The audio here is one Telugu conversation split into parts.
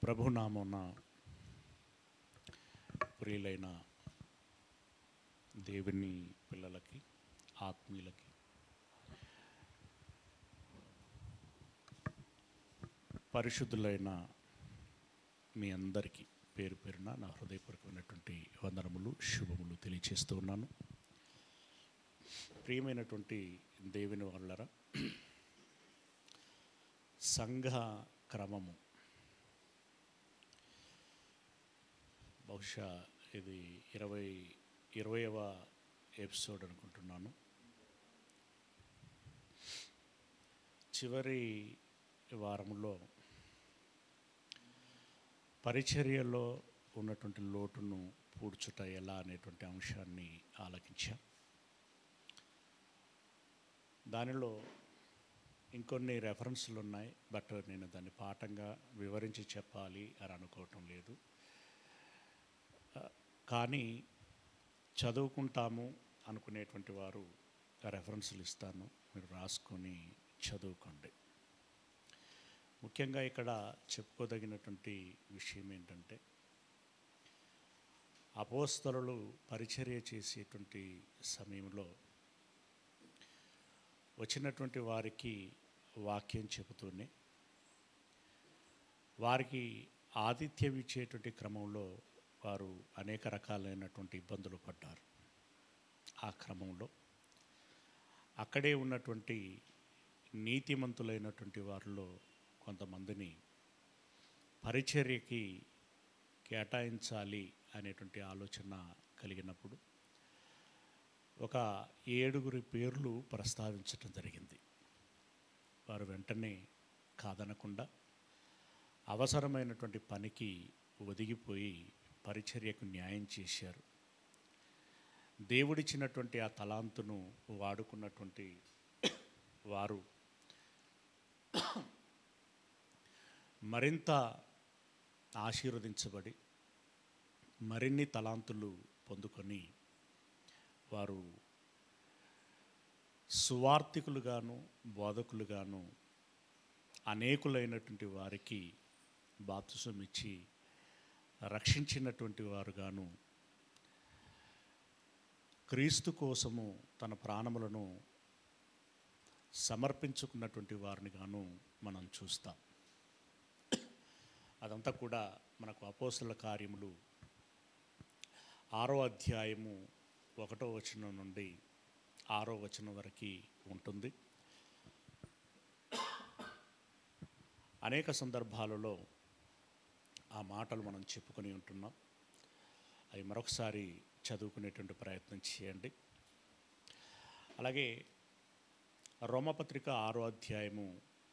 ప్రభునామమున ప్రియులైన దేవుని పిల్లలకి ఆత్మీయులకి పరిశుద్ధులైన మీ అందరికీ పేరు పేరున నా హృదయపూర్వకమైనటువంటి వందనములు శుభములు తెలియచేస్తూ ఉన్నాను. ప్రియమైనటువంటి దేవుని వాళ్ళరా, సంఘ క్రమము బహుశా ఇది 20వ ఎపిసోడ్ అనుకుంటున్నాను. చివరి వారంలో పరిచర్యలో ఉన్నటువంటి లోటును పూడ్చుట ఎలా అనేటువంటి అంశాన్ని ఆలకించాం. దానిలో ఇంకొన్ని రెఫరెన్స్లు ఉన్నాయి, బట్ నేను దాన్ని పాఠంగా వివరించి చెప్పాలి అని అనుకోవటం లేదు. కానీ చదువుకుంటాము అనుకునేటువంటి వారు రెఫరెన్స్లు ఇస్తాను, మీరు రాసుకొని చదువుకోండి. ముఖ్యంగా ఇక్కడ చెప్పుకోదగినటువంటి విషయం ఏంటంటే, అపోస్తలులు పరిచర్య చేసేటువంటి సమయంలో వచ్చినటువంటి వారికి వాక్యం చెబుతూనే వారికి ఆతిథ్యం ఇచ్చేటువంటి క్రమంలో వారు అనేక రకాలైనటువంటి ఇబ్బందులు పడ్డారు. ఆ క్రమంలో అక్కడే ఉన్నటువంటి నీతిమంతులైనటువంటి వారిలో కొంతమందిని పరిచర్యకి కేటాయించాలి అనేటువంటి ఆలోచన కలిగినప్పుడు ఒక 7 పేర్లు ప్రస్తావించటం జరిగింది. వారు వెంటనే కాదనకుండా అవసరమైనటువంటి పనికి ఒదిగిపోయి పరిచర్యకు న్యాయం చేశారు. దేవుడిచ్చినటువంటి ఆ తలాంతును వాడుకున్నటువంటి వారు మరింత ఆశీర్వదించబడి మరిన్ని తలాంతులు పొందుకొని వారు సువార్థికులుగాను బోధకులుగాను అనేకులైనటువంటి వారికి బాప్తిసం ఇచ్చి రక్షించినటువంటి వారుగాను, క్రీస్తు కోసము తన ప్రాణములను సమర్పించుకున్నటువంటి వారిని గాను మనం చూస్తాం. అదంతా కూడా మనకు అపోస్తలుల కార్యములు 6వ అధ్యాయము 1వ వచనం నుండి 6వ వచనం వరకు ఉంటుంది. అనేక సందర్భాలలో ఆ మాటలు మనం చెప్పుకొని ఉంటున్నాం. అవి మరొకసారి చదువుకునేటువంటి ప్రయత్నం చేయండి. అలాగే రోమపత్రిక 6వ అధ్యాయము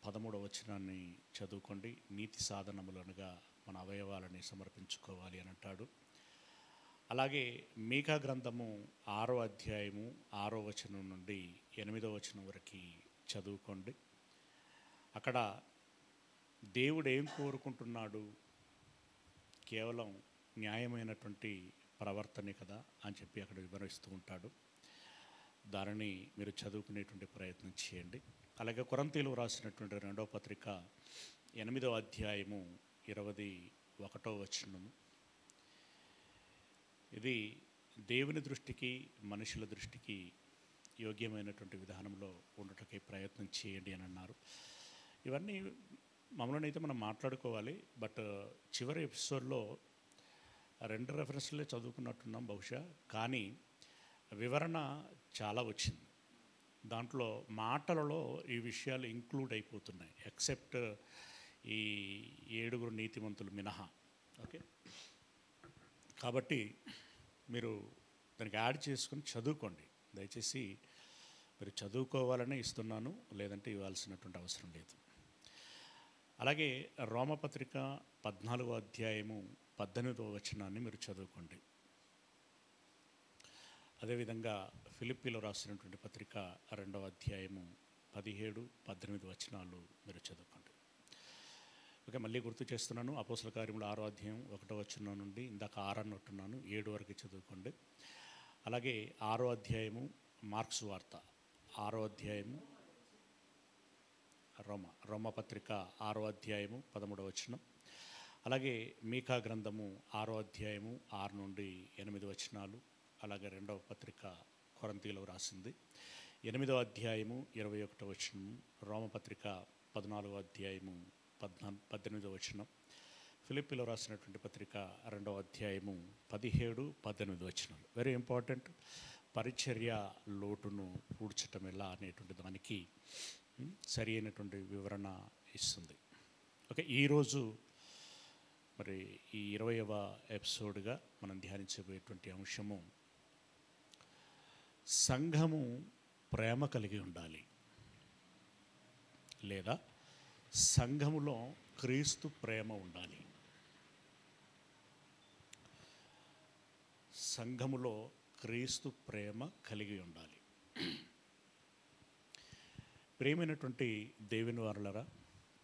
13వ వచనాన్ని చదువుకోండి. నీతి సాధనములనుగా మన అవయవాలని సమర్పించుకోవాలి అని అంటాడు. అలాగే మీకా గ్రంథము 6వ అధ్యాయము 6వ వచనం నుండి 8వ వచనం వరకు చదువుకోండి. అక్కడ దేవుడు ఏం కోరుకుంటున్నాడు, కేవలం న్యాయమైనటువంటి ప్రవర్తనే కదా అని చెప్పి అక్కడ వివరిస్తూ ఉంటాడు. దానిని మీరు చదువుకునేటువంటి ప్రయత్నం చేయండి. అలాగే కొరింథీయులు రాసినటువంటి 2వ పత్రిక 8వ అధ్యాయము 21వ వచనము. ఇది దేవుని దృష్టికి మనుషుల దృష్టికి యోగ్యమైనటువంటి విధానంలో ఉండటకే ప్రయత్నం చేయండి అని అన్నారు. ఇవన్నీ మమ్మల్ని అయితే మనం మాట్లాడుకోవాలి, బట్ చివరి ఎపిసోడ్లో 2 రెఫరెన్స్లే చదువుకున్నట్టున్నాం బహుశా. కానీ వివరణ చాలా వచ్చింది. దాంట్లో మాటలలో ఈ విషయాలు ఇంక్లూడ్ అయిపోతున్నాయి, ఎక్సెప్ట్ ఈ 7 నీతిమంతులు మినహా. ఓకే, కాబట్టి మీరు దానికి యాడ్ చేసుకొని చదువుకోండి. దయచేసి మీరు చదువుకోవాలనే ఇస్తున్నాను, లేదంటే ఇవ్వాల్సినటువంటి అవసరం లేదు. అలాగే రోమపత్రిక 14వ అధ్యాయము 18వ వచనాన్ని మీరు చదువుకోండి. అదేవిధంగా ఫిలిప్పీలో రాసినటువంటి పత్రిక 2వ అధ్యాయము 17, 18 వచనాలు మీరు చదువుకోండి. ఓకే, మళ్ళీ గుర్తు చేస్తున్నాను. అపోస్తల కార్యములు 6వ అధ్యాయం 1వ వచనం నుండి ఇందాక 6 అన్నట్టున్నాను, 7 వరకు చదువుకోండి. అలాగే 6వ అధ్యాయము మార్క్స్ వార్త 6వ అధ్యాయము రోమపత్రిక 6వ అధ్యాయము 13వ వచనం. అలాగే మీకా గ్రంథము 6వ అధ్యాయము 6 నుండి 8 వచనాలు, అలాగే 2వ పత్రిక కొరింథీయులకు రాసింది 8వ అధ్యాయము 21వ వచనం, రోమపత్రిక 14వ అధ్యాయము 18వ వచనం, ఫిలిప్పీలో రాసినటువంటి పత్రిక 2వ అధ్యాయము 17, 18 వచనాలు. Very important. పరిచర్య లోటును పూడ్చటం ఎలా అనేటువంటి దానికి సరి అయినటువంటి వివరణ ఇస్తుంది. ఓకే, ఈరోజు మరి ఈ 20వ ఎపిసోడ్గా మనం ధ్యానించబోయేటువంటి అంశము సంఘము ప్రేమ కలిగి ఉండాలి, లేదా సంఘములో క్రీస్తు ప్రేమ ఉండాలి. సంఘములో క్రీస్తు ప్రేమ కలిగి ఉండాలి. ప్రేమైనటువంటి దేవుని వారలారా,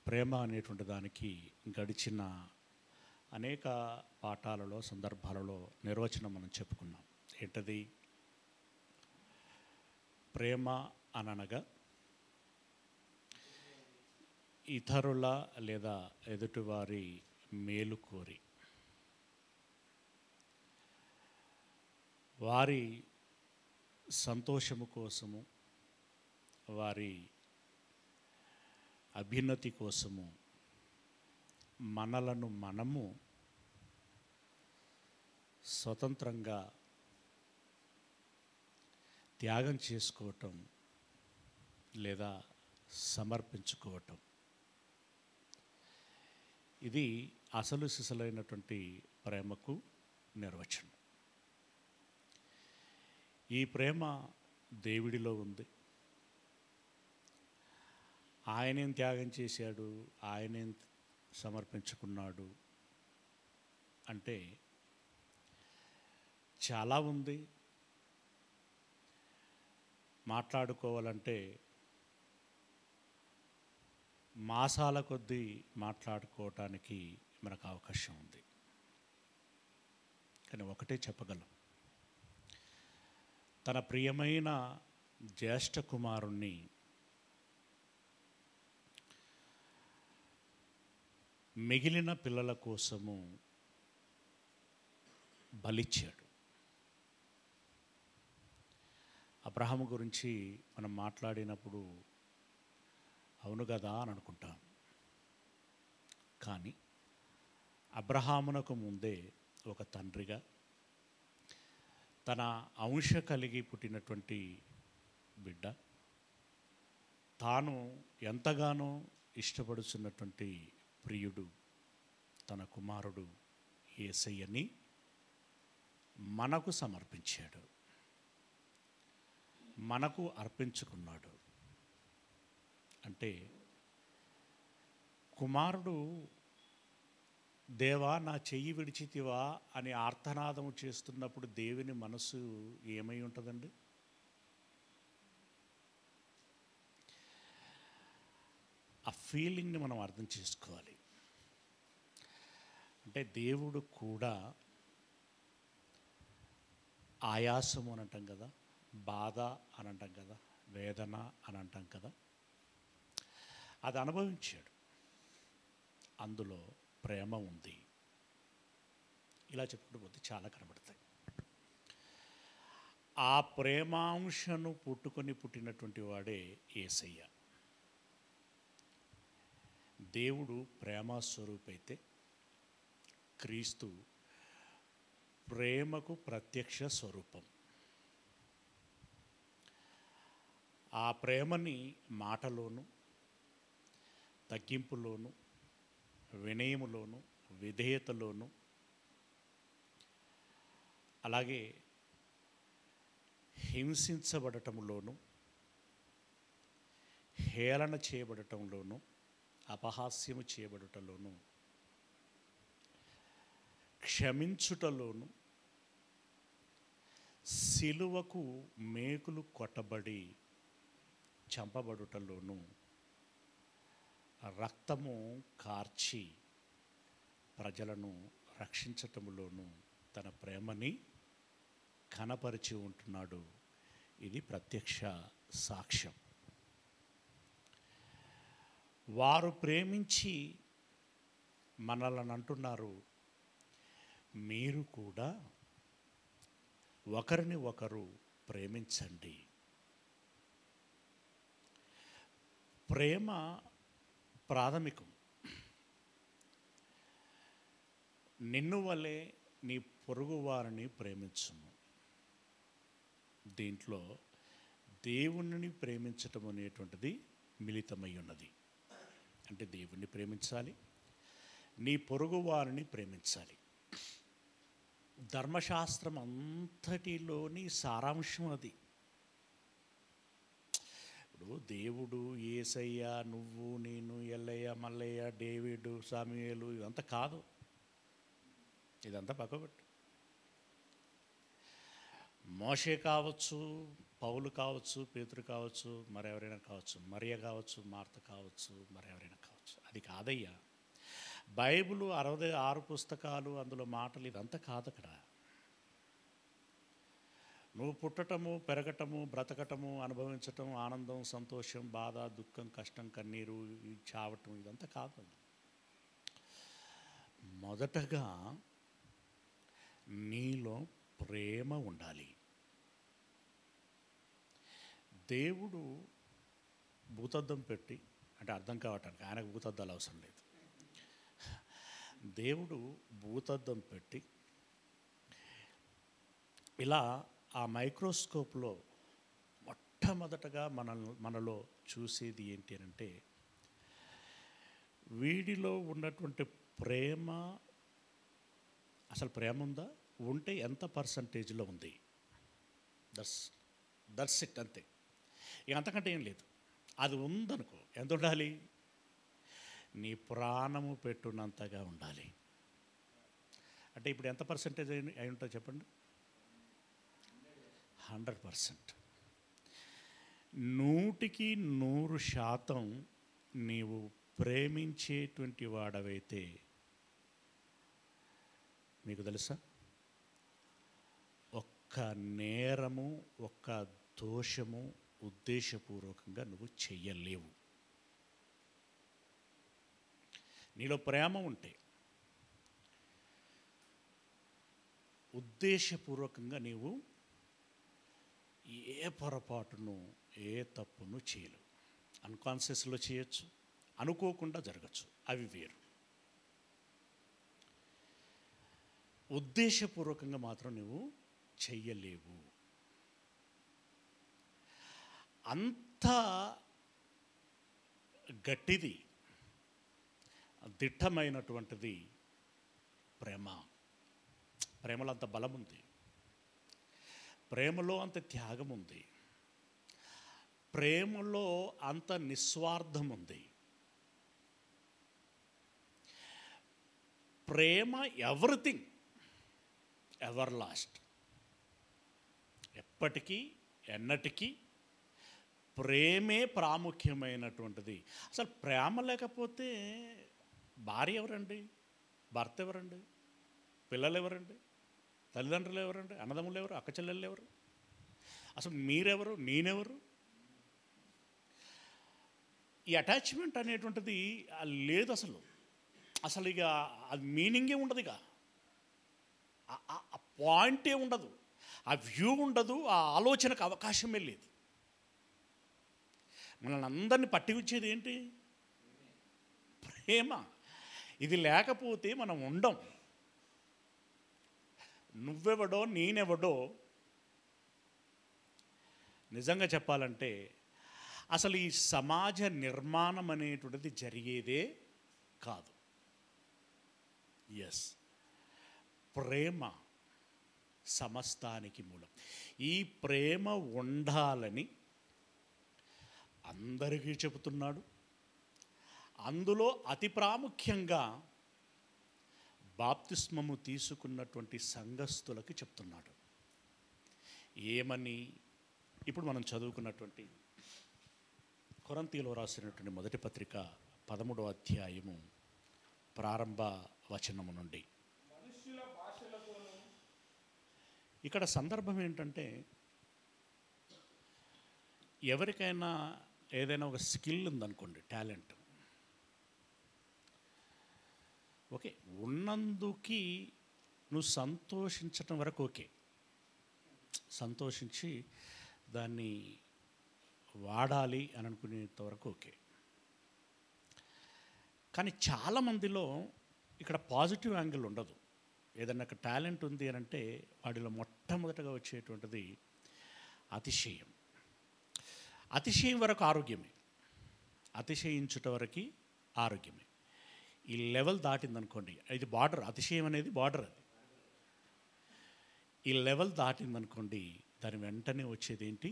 ప్రేమ అనేటువంటి దానికి గడిచిన అనేక పాఠాలలో, సందర్భాలలో నిర్వచనం మనం చెప్పుకున్నాం. ఏంటది? ప్రేమ అనగా ఇతరుల లేదా ఎదుటివారి మేలు కోరి వారి సంతోషము కోసము, వారి అభ్యున్నతి కోసము మనలను మనము స్వతంత్రంగా త్యాగం చేసుకోవటం లేదా సమర్పించుకోవటం. ఇది అసలు సిసలైనటువంటి ప్రేమకు నిర్వచనం. ఈ ప్రేమ దేవుడిలో ఉంది. ఆయనేం త్యాగం చేశాడు, ఆయనేం సమర్పించుకున్నాడు అంటే చాలా ఉంది. మాట్లాడుకోవాలంటే మాసాల కొద్దీ మాట్లాడుకోవటానికి మనకు అవకాశం ఉంది. కానీ ఒకటే చెప్పగలం, తన ప్రియమైన జ్యేష్ఠ కుమారుణ్ణి మిగిలిన పిల్లల కోసము బలిచ్చాడు. అబ్రహాము గురించి మనం మాట్లాడినప్పుడు అవును కదా అని అనుకుంటాం. కానీ అబ్రహామునకు ముందే ఒక తండ్రిగా తన అంశ కలిగి పుట్టినటువంటి బిడ్డ, తాను ఎంతగానో ఇష్టపడుతున్నటువంటి ప్రియుడు, తన కుమారుడు యేసయ్యని మనకు సమర్పించాడు, మనకు అర్పించుకున్నాడు. అంటే కుమారుడు దేవా నా చెయ్యి విడిచితివా అని ఆర్తనాదము చేస్తున్నప్పుడు దేవుని మనసు ఏమై ఉంటుందండి? ఆ ఫీలింగ్ని మనం అర్థం చేసుకోవాలి. అంటే దేవుడు కూడా ఆయాసము అని అంటాం కదా, బాధ అని అంటాం కదా, వేదన అని అంటాం కదా, అది అనుభవించాడు. అందులో ప్రేమ ఉంది. ఇలా చెప్పుకుంటూ పోతే చాలా కనబడతాయి. ఆ ప్రేమాంశను పుట్టినటువంటి వాడే యేసయ్య. దేవుడు ప్రేమస్వరూపైతే క్రీస్తు ప్రేమకు ప్రత్యక్ష స్వరూపం. ఆ ప్రేమని మాటలోను, తగ్గింపులోను, వినయములోను, విధేయతలోను, అలాగే హింసించబడటంలోను, హేళన చేయబడటంలోను, అపహాస్యము చేయబడటంలోను, క్షమించుటలోను, సిలువకు మేకులు కొట్టబడి చంపబడుటలోను, రక్తము కార్చి ప్రజలను రక్షించటంలోను తన ప్రేమని కనపరిచి ఉంటున్నాడు. ఇది ప్రత్యక్ష సాక్ష్యం. వారు ప్రేమించి మనల్ని అంటున్నారు, మీరు కూడా ఒకరిని ఒకరు ప్రేమించండి. ప్రేమ ప్రాథమికం. నిన్ను వలె నీ పొరుగు వారిని ప్రేమించుము. దీంట్లో దేవుణ్ణి ప్రేమించటం అనేటువంటిది మిళితమై ఉన్నది. అంటే దేవుణ్ణి ప్రేమించాలి, నీ పొరుగు వారిని ప్రేమించాలి. ధర్మశాస్త్రం అంతటిలోని సారాంశం అది. ఇప్పుడు దేవుడు, యేసయ్య, నువ్వు, నేను, ఎల్లయ్య, మల్లయ్య, డేవిడు, సామ్యుయేలు ఇదంతా కాదు. ఇదంతా పక్కబెట్టు. మోషే కావచ్చు, పౌలు కావచ్చు, పేతురు కావచ్చు, మరెవరైనా కావచ్చు, మరియ కావచ్చు, మార్త కావచ్చు, మరెవరైనా కావచ్చు. అది కాదయ్యా. బైబిల్ 66 పుస్తకాలు, అందులో మాటలు, ఇదంతా కాదు అక్కడ. నువ్వు పుట్టటము, పెరగటము, బ్రతకటము, అనుభవించటం, ఆనందం, సంతోషం, బాధ, దుఃఖం, కష్టం, కన్నీరు, చావటం, ఇదంతా కాదు. మొదటగా నీలో ప్రేమ ఉండాలి. దేవుడు భూతద్దం పెట్టి, అంటే అర్థం కావటానికి, ఆయనకు భూతద్దాలు అవసరం లేదు. దేవుడు భూతద్దం పెట్టి ఇలా ఆ మైక్రోస్కోప్లో మొట్టమొదటగా మనలో చూసేది ఏంటి అంటే, వీడిలో ఉన్నటువంటి ప్రేమ, అసలు ప్రేమ ఉందా, ఉంటే ఎంత పర్సంటేజ్లో ఉంది, దట్స్ ఇట్, అంతే. ఇక అంతకంటే ఏం లేదు. అది ఉందనుకో, ఎంత ఉండాలి, నీ ప్రాణము పెట్టున్నంతగా ఉండాలి. అంటే ఇప్పుడు ఎంత పర్సంటేజ్ అయి ఉంటుంది చెప్పండి? 100%. 100% నీవు ప్రేమించేటువంటి వాడవైతే, మీకు తెలుసా, ఒక్క నేరము, ఒక్క దోషము ఉద్దేశపూర్వకంగా నువ్వు చెయ్యలేవు. నీలో ప్రేమ ఉంటే ఉద్దేశపూర్వకంగా నీవు ఏ పొరపాటును, ఏ తప్పును చేయలేవు. అన్కాన్షియస్లో చేయొచ్చు, అనుకోకుండా జరగచ్చు, అవి వేరు. ఉద్దేశపూర్వకంగా మాత్రం నువ్వు చెయ్యలేవు. అంత గట్టిది, దిట్టమైనటువంటిది ప్రేమ. ప్రేమలో అంత బలం ఉంది, ప్రేమలో అంత త్యాగం ఉంది, ప్రేమలో అంత నిస్వార్థం ఉంది. ప్రేమ ఎవ్రీథింగ్, ఎవర్ లాస్ట్. ఎప్పటికీ ఎన్నటికీ ప్రేమే ప్రాముఖ్యమైనటువంటిది. అసలు ప్రేమ లేకపోతే భార్య ఎవరండి, భర్త ఎవరండి, పిల్లలు ఎవరండి, తల్లిదండ్రులు ఎవరండి, అన్నదమ్ములు ఎవరు, అక్క చెల్లెళ్ళు ఎవరు, అసలు మీరెవరు, నేనెవరు? ఈ అటాచ్మెంట్ అనేటువంటిది లేదు అసలు. అసలు ఇక అది మీనింగే ఉండదు, ఇక ఆ పాయింటే ఉండదు, ఆ వ్యూ ఉండదు, ఆ ఆలోచనకు అవకాశమే లేదు. మనల్ని అందరినీ పట్టి ఉంచేది ఏంటి? ప్రేమ. ఇది లేకపోతే మనం ఉండం. నువ్వెవడో, నేనెవడో నిజంగా చెప్పాలంటే అసలు ఈ సమాజ నిర్మాణం అనేటువంటిది జరిగేదే కాదు. ఎస్, ప్రేమ సమస్తానికి మూలం. ఈ ప్రేమ ఉండాలని అందరికీ చెబుతున్నాడు. అందులో అతి ప్రాముఖ్యంగా బాప్తిస్మము తీసుకున్నటువంటి సంఘస్థులకి చెప్తున్నాడు. ఏమని? ఇప్పుడు మనం చదువుకున్నటువంటి కొరింథీయులకు రాసినటువంటి మొదటి పత్రిక 13వ అధ్యాయము ప్రారంభ వచనము నుండి. ఇక్కడ సందర్భం ఏంటంటే, ఎవరికైనా ఏదైనా ఒక స్కిల్ ఉందనుకోండి, టాలెంట్, ఓకే, ఉన్నందుకి నువ్వు సంతోషించటం వరకు ఓకే, సంతోషించి దాన్ని వాడాలి అని అనుకునేంత వరకు ఓకే. కానీ చాలామందిలో ఇక్కడ పాజిటివ్ యాంగిల్ ఉండదు. ఏదన్నా ఒక టాలెంట్ ఉంది అని అంటే వాడిలో మొట్టమొదటగా వచ్చేటువంటిది అతిశయం. అతిశయం వరకు ఆరోగ్యమే, అతిశయించుట వరకు ఆరోగ్యమే. ఈ లెవెల్ దాటిందనుకోండి, ఇది బార్డర్, అతిశయం అనేది బార్డర్. అది ఈ లెవెల్ దాటిందనుకోండి, దాని వెంటనే వచ్చేది ఏంటి?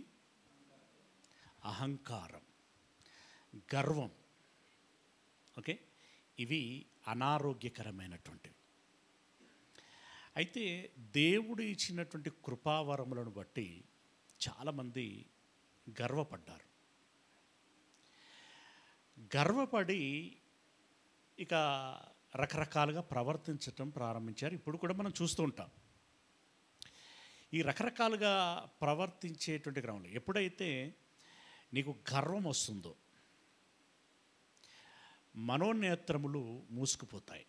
అహంకారం, గర్వం. ఓకే, ఇవి అనారోగ్యకరమైనటువంటివి. అయితే దేవుడు ఇచ్చినటువంటి కృపావరములను బట్టి చాలామంది గర్వపడ్డారు. గర్వపడి ఇక రకరకాలుగా ప్రవర్తించటం ప్రారంభించారు. ఇప్పుడు కూడా మనం చూస్తూ ఉంటాం. ఈ రకరకాలుగా ప్రవర్తించేటువంటి క్రమంలో ఎప్పుడైతే నీకు గర్వం వస్తుందో మనోనేత్రములు మూసుకుపోతాయి.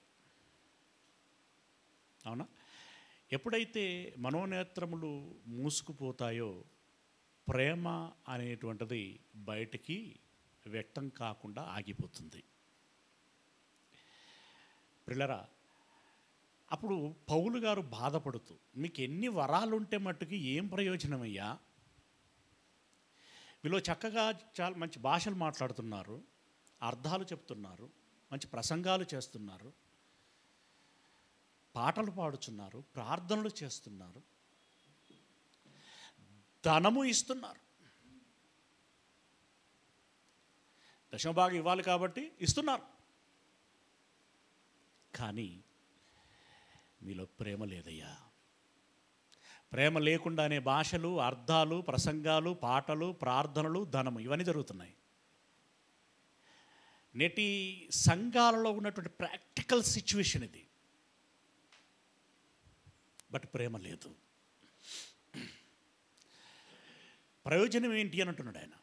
అవునా? ఎప్పుడైతే మనోనేత్రములు మూసుకుపోతాయో ప్రేమ అనేటువంటిది బయటికి వ్యక్తం కాకుండా ఆగిపోతుంది. పిల్లరా, అప్పుడు పౌలు గారు బాధపడుతూ, మీకు ఎన్ని వరాలు ఉంటే మట్టుకు ఏం ప్రయోజనమయ్యా? వీళ్ళు చక్కగా చాలా మంచి భాషలు మాట్లాడుతున్నారు, అర్థాలు చెప్తున్నారు, మంచి ప్రసంగాలు చేస్తున్నారు, పాటలు పాడుతున్నారు, ప్రార్థనలు చేస్తున్నారు, ధనము ఇస్తున్నారు. దశమభాగం ఇవ్వాలి కాబట్టి ఇస్తున్నారు. కానీ మీలో ప్రేమ లేదయ్యా. ప్రేమ లేకుండానే భాషలు, అర్థాలు, ప్రసంగాలు, పాటలు, ప్రార్థనలు, ధనము ఇవన్నీ జరుగుతున్నాయి. నేటి సంఘాలలో ఉన్నటువంటి ప్రాక్టికల్ సిచ్యువేషన్ ఇది. బట్ ప్రేమ లేదు. ప్రయోజనం ఏంటి అని అంటున్నాడు ఆయన.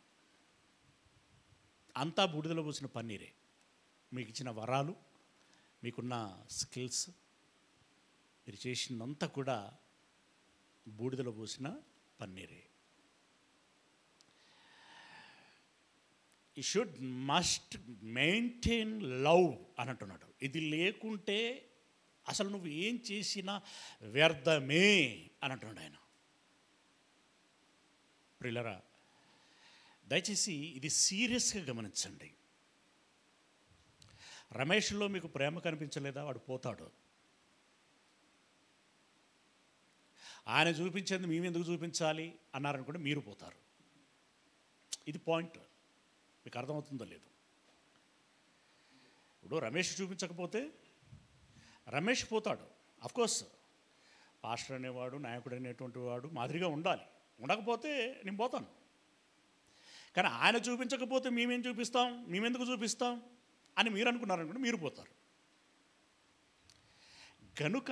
అంతా బూడిదలో పోసిన పన్నీరే. మీకు ఇచ్చిన వరాలు, మీకున్న స్కిల్స్, మీరు చేసినంతా కూడా బూడిదలో పోసిన పన్నీరే. You should must maintain love అని అంటున్నాడు. ఇది లేకుంటే అసలు నువ్వు ఏం చేసినా వ్యర్థమే అని అంటున్నాడు ఆయన. ప్రియులరా, దయచేసి ఇది సీరియస్గా గమనించండి. రమేష్లో మీకు ప్రేమ కనిపించలేదా? వాడు పోతాడు. ఆయన చూపించేది మేమెందుకు చూపించాలి అన్నారనుకుంటే మీరు పోతారు. ఇది పాయింట్. మీకు అర్థమవుతుందో లేదు? ఇప్పుడు రమేష్ చూపించకపోతే రమేష్ పోతాడు. అఫ్కోర్స్ పాస్టర్ అనేవాడు, నాయకుడు అనేటువంటి వాడు మాదిరిగా ఉండాలి. ఉండకపోతే నేను పోతాను. కానీ ఆయన చూపించకపోతే మేమేం చూపిస్తాం, మేమెందుకు చూపిస్తాం అని మీరు అనుకున్నారనుకుంటే మీరు పోతారు. గనుక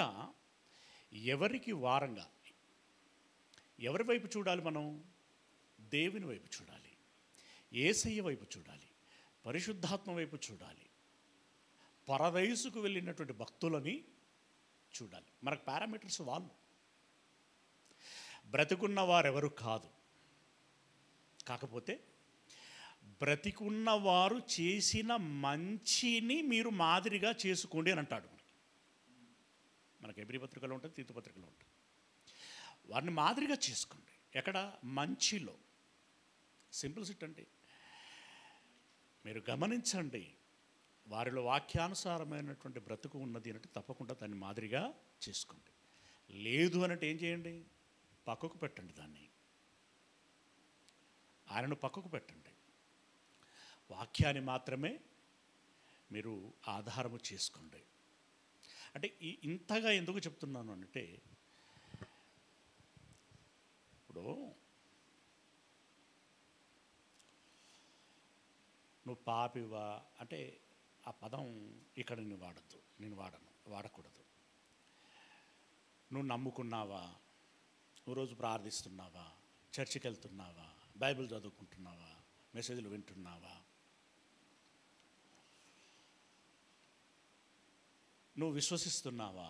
ఎవరికి వారంగా ఎవరి వైపు చూడాలి? మనం దేవుని వైపు చూడాలి, యేసయ్య వైపు చూడాలి, పరిశుద్ధాత్మ వైపు చూడాలి, పరదైసుకు వెళ్ళినటువంటి భక్తులని చూడాలి. మనకు పారామీటర్స్ వాళ్ళు. బ్రతికున్న వారెవరు కాదు, కాకపోతే బ్రతికున్నవారు చేసిన మంచిని మీరు మాదిరిగా చేసుకోండి అని అంటాడు. మనకి ఎబ్రీ పత్రికలో ఉంటుంది, తీతు పత్రికలో ఉంటుంది. వారిని మాదిరిగా చేసుకోండి. ఎక్కడ? మంచిలో. సింప్లిసిటీ అండి. మీరు గమనించండి, వారిలో వాక్యానుసారమైనటువంటి బ్రతుకు ఉన్నది అంటే తప్పకుండా దాన్ని మాదిరిగా చేసుకోండి. లేదు అనంటే ఏం చేయండి? పక్కకు పెట్టండి. దాన్ని ఆయనను పక్కకు పెట్టండి. వాక్యాన్ని మాత్రమే మీరు ఆధారము చేసుకోండి. అంటే ఇంతగా ఎందుకు చెప్తున్నాను అంటే, ఇప్పుడు నువ్వు పాపివా అంటే ఆ పదం ఇక్కడ నేను వాడద్దు, నేను వాడకూడదు. నువ్వు నమ్ముకున్నావా, నువ్వు రోజు ప్రార్థిస్తున్నావా, చర్చికి వెళ్తున్నావా, బైబిల్ చదువుకుంటున్నావా, మెసేజ్లు వింటున్నావా, నువ్వు విశ్వసిస్తున్నావా?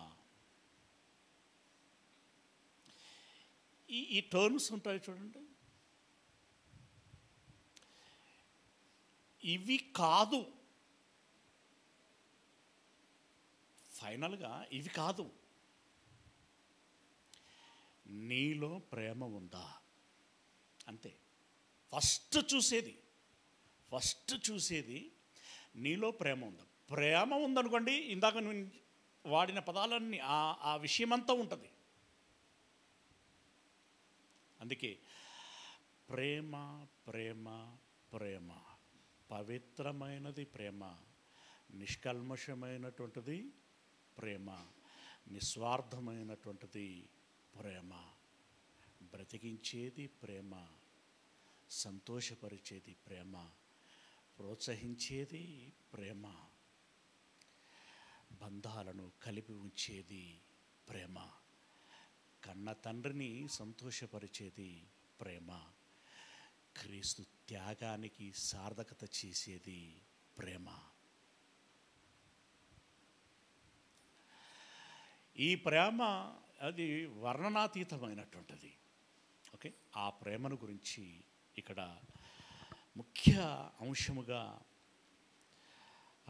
ఈ టర్మ్స్ ఉంటాయి చూడండి. ఇవి కాదు, ఫైనల్గా ఇవి కాదు. నీలో ప్రేమ ఉందా అంతే. ఫస్ట్ చూసేది నీలో ప్రేమ ఉందా. ప్రేమ ఉందనుకోండి, ఇందాక నేను వాడిన పదాలన్నీ ఆ విషయమంతా ఉంటుంది. అందుకే ప్రేమ ప్రేమ ప్రేమ, పవిత్రమైనది ప్రేమ, నిష్కల్మషమైనటువంటిది ప్రేమ, నిస్వార్థమైనటువంటిది ప్రేమ, బ్రతికించేది ప్రేమ, సంతోషపరిచేది ప్రేమ, ప్రోత్సహించేది ప్రేమ, బంధాలను కలిపి ఉంచేది ప్రేమ, కన్న తండ్రిని సంతోషపరిచేది ప్రేమ, క్రీస్తు త్యాగానికి సార్థకత చేసేది ప్రేమ. ఈ ప్రేమ అది వర్ణనాతీతమైనటువంటిది. ఓకే, ఆ ప్రేమను గురించి ఇక్కడ ముఖ్య అంశముగా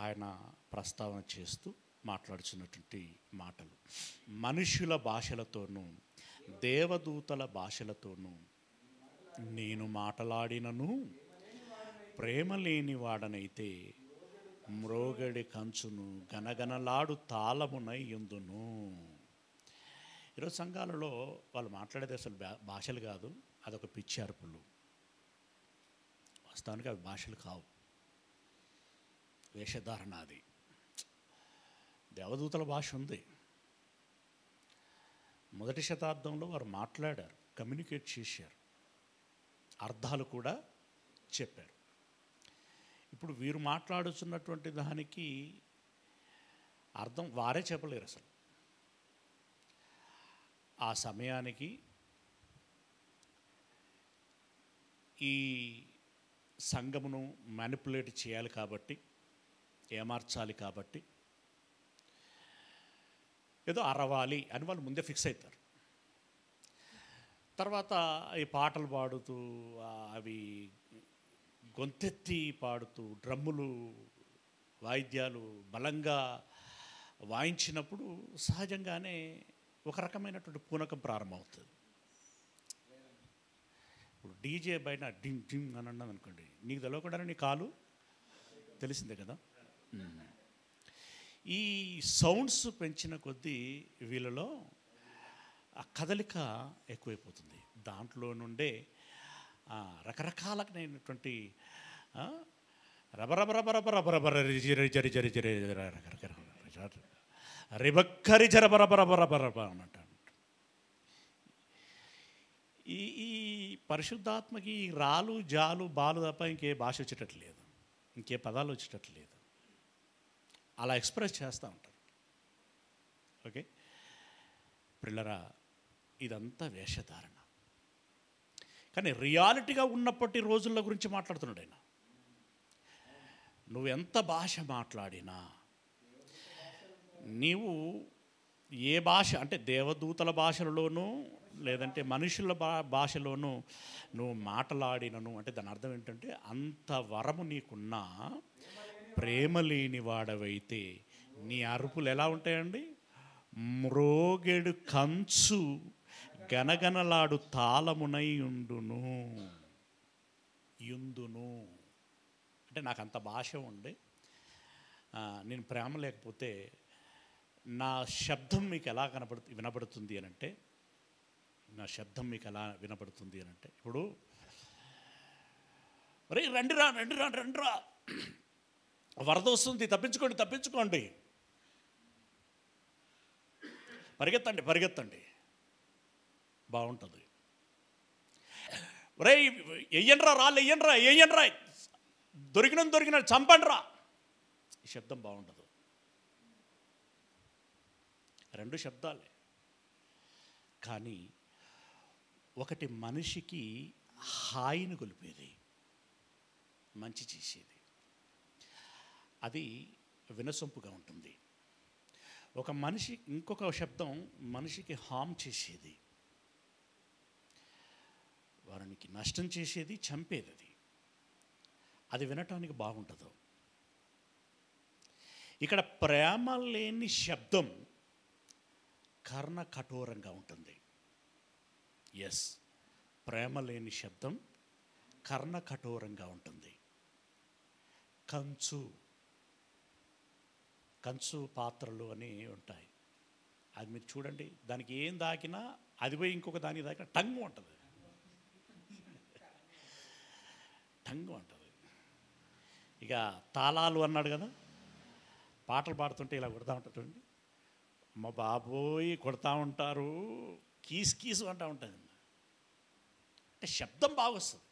ఆయన ప్రస్తావన చేస్తూ మాట్లాడుచున్నటువంటి మాటలు. మనుషుల భాషలతోనూ దేవదూతల భాషలతోనూ నేను మాట్లాడినను ప్రేమ లేని వాడనైతే మ్రోగడి కంచును గనగనలాడు తాళమునై యుందును. ఈరోజు సంఘాలలో వాళ్ళు మాట్లాడేది అసలు భాషలు కాదు, అదొక పిచ్చి అరుపులు. వాస్తవానికి అవి భాషలు కావు, వేషధారణ. అది దేవదూతల భాష ఉంది. మొదటి శతాబ్దంలో వారు మాట్లాడారు, కమ్యూనికేట్ చేశారు, అర్థాలు కూడా చెప్పారు. ఇప్పుడు వీరు మాట్లాడుతున్నటువంటి దానికి అర్థం వారే చెప్పలేరు అసలు. ఆ సమయానికి ఈ సంఘమును మ్యానిపులేట్ చేయాలి కాబట్టి, ఏమార్చాలి కాబట్టి, ఏదో అరవాలి అని వాళ్ళు ముందే ఫిక్స్ అవుతారు. తర్వాత ఈ పాటలు పాడుతూ అవి గొంతెత్తి పాడుతూ డ్రమ్ములు వాయిద్యాలు బలంగా వాయించినప్పుడు సహజంగానే ఒక రకమైనటువంటి పూనకం ప్రారంభమవుతుంది. ఇప్పుడు డీజే బయట డింగ్ డింగ్ అని అన్నది అనుకోండి, నీకు తెలియకుండానే నీ కాలు తెలిసిందే కదా. ఈ సౌండ్స్ పెంచిన కొద్దీ వీళ్ళలో ఆ కదలిక ఎక్కువైపోతుంది. దాంట్లో నుండే రకరకాలైనటువంటి రిబక్కరి జరబరబరబరబర అన్నట్టు. ఈ పరిశుద్ధాత్మకి రాలు జాలు బాలు తప్ప ఇంకే భాష వచ్చేటట్లేదు, ఇంకే పదాలు వచ్చేటట్లేదు. అలా ఎక్స్ప్రెస్ చేస్తూ ఉంటారు. ఓకే పిల్లరా, ఇదంతా వేషధారణ. కానీ రియాలిటీగా ఉన్నప్పటి రోజుల గురించి మాట్లాడుతున్నాడు ఆయన. నువ్వెంత భాష మాట్లాడినా, నీవు ఏ భాష అంటే దేవదూతల భాషలలోనూ లేదంటే మనుషుల భాషలోనూ నువ్వు మాట్లాడినను అంటే దాని అర్థం ఏంటంటే, అంత వరము నీకున్నా ప్రేమ లేని వాడవైతే నీ అరుపులు ఎలా ఉంటాయండి? మ్రోగెడు కంచు గనగనలాడు తాళమునై యుందును. అంటే నాకు అంత భాష ఉండే, నేను ప్రేమ లేకపోతే నా శబ్దం మీకు ఎలా వినపడుతుంది అని అంటే, నా శబ్దం మీకు ఎలా వినపడుతుంది అని అంటే, ఇప్పుడు రే రండిరా రండిరా రండిరా, వరద వస్తుంది, తప్పించుకోండి, పరిగెత్తండి, బాగుంటుంది. రే వెయ్యండ్రా, రాళ్ళు వెయ్యండ్రా, దొరికిన చంపండిరా, ఈ శబ్దం బాగుండదు. రెండు శబ్దాలే, కానీ ఒకటి మనిషికి హాయిని గొలిపేది, మంచి చేసేది, అది వినసొంపుగా ఉంటుంది. ఒక మనిషి ఇంకొక శబ్దం మనిషికి హామ్ చేసేది, వారికి నష్టం చేసేది, చంపేది. అది వినటానికి బాగుంటుందో. ఇక్కడ ప్రేమ లేని శబ్దం కర్ణ కఠోరంగా ఉంటుంది. ఎస్, ప్రేమ లేని శబ్దం కర్ణ కఠోరంగా ఉంటుంది. కంచు పాత్రలు అని ఉంటాయి. అది మీరు చూడండి, దానికి ఏం దాకినా అది పోయి ఇంకొక దానికి దాకినా టంగు ఉంటుంది. టంగు ఉంటుంది. ఇక తాళాలు అన్నాడు కదా, పాటలు పాడుతుంటే ఇలా కొడతా ఉంటారు. మా బాబోయ్ కొడతా ఉంటారు, కీసు అంటూ ఉంటుంది. అంటే శబ్దం బాగా వస్తుంది.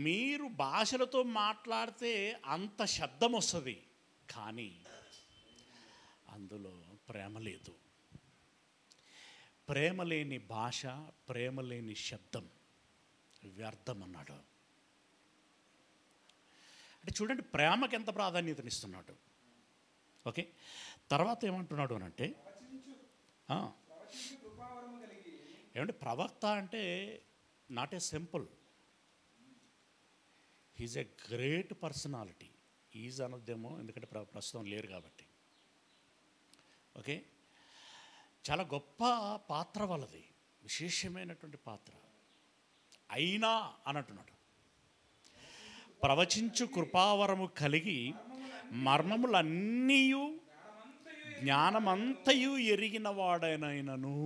మీరు భాషలతో మాట్లాడితే అంత శబ్దం వస్తుంది, కానీ అందులో ప్రేమ లేదు. ప్రేమ లేని భాష, ప్రేమ లేని శబ్దం వ్యర్థం అన్నాడు. అంటే చూడండి, ప్రేమకి ఎంత ప్రాధాన్యతనిస్తున్నాడు. ఓకే, తర్వాత ఏమంటున్నాడు అని అంటే, ఏమంటే ప్రవక్త అంటే not a simple, he's a great personality. Is అనొద్దేమో, ఎందుకంటే ప్రస్తుతం లేరు కాబట్టి. ఓకే, చాలా గొప్ప పాత్ర వాళ్ళది, విశేషమైనటువంటి పాత్ర. అయినా అని అంటున్నాడు, ప్రవచించు కృపావరము కలిగి మర్మములన్నీయు జ్ఞానమంతయు ఎరిగిన వాడైనను.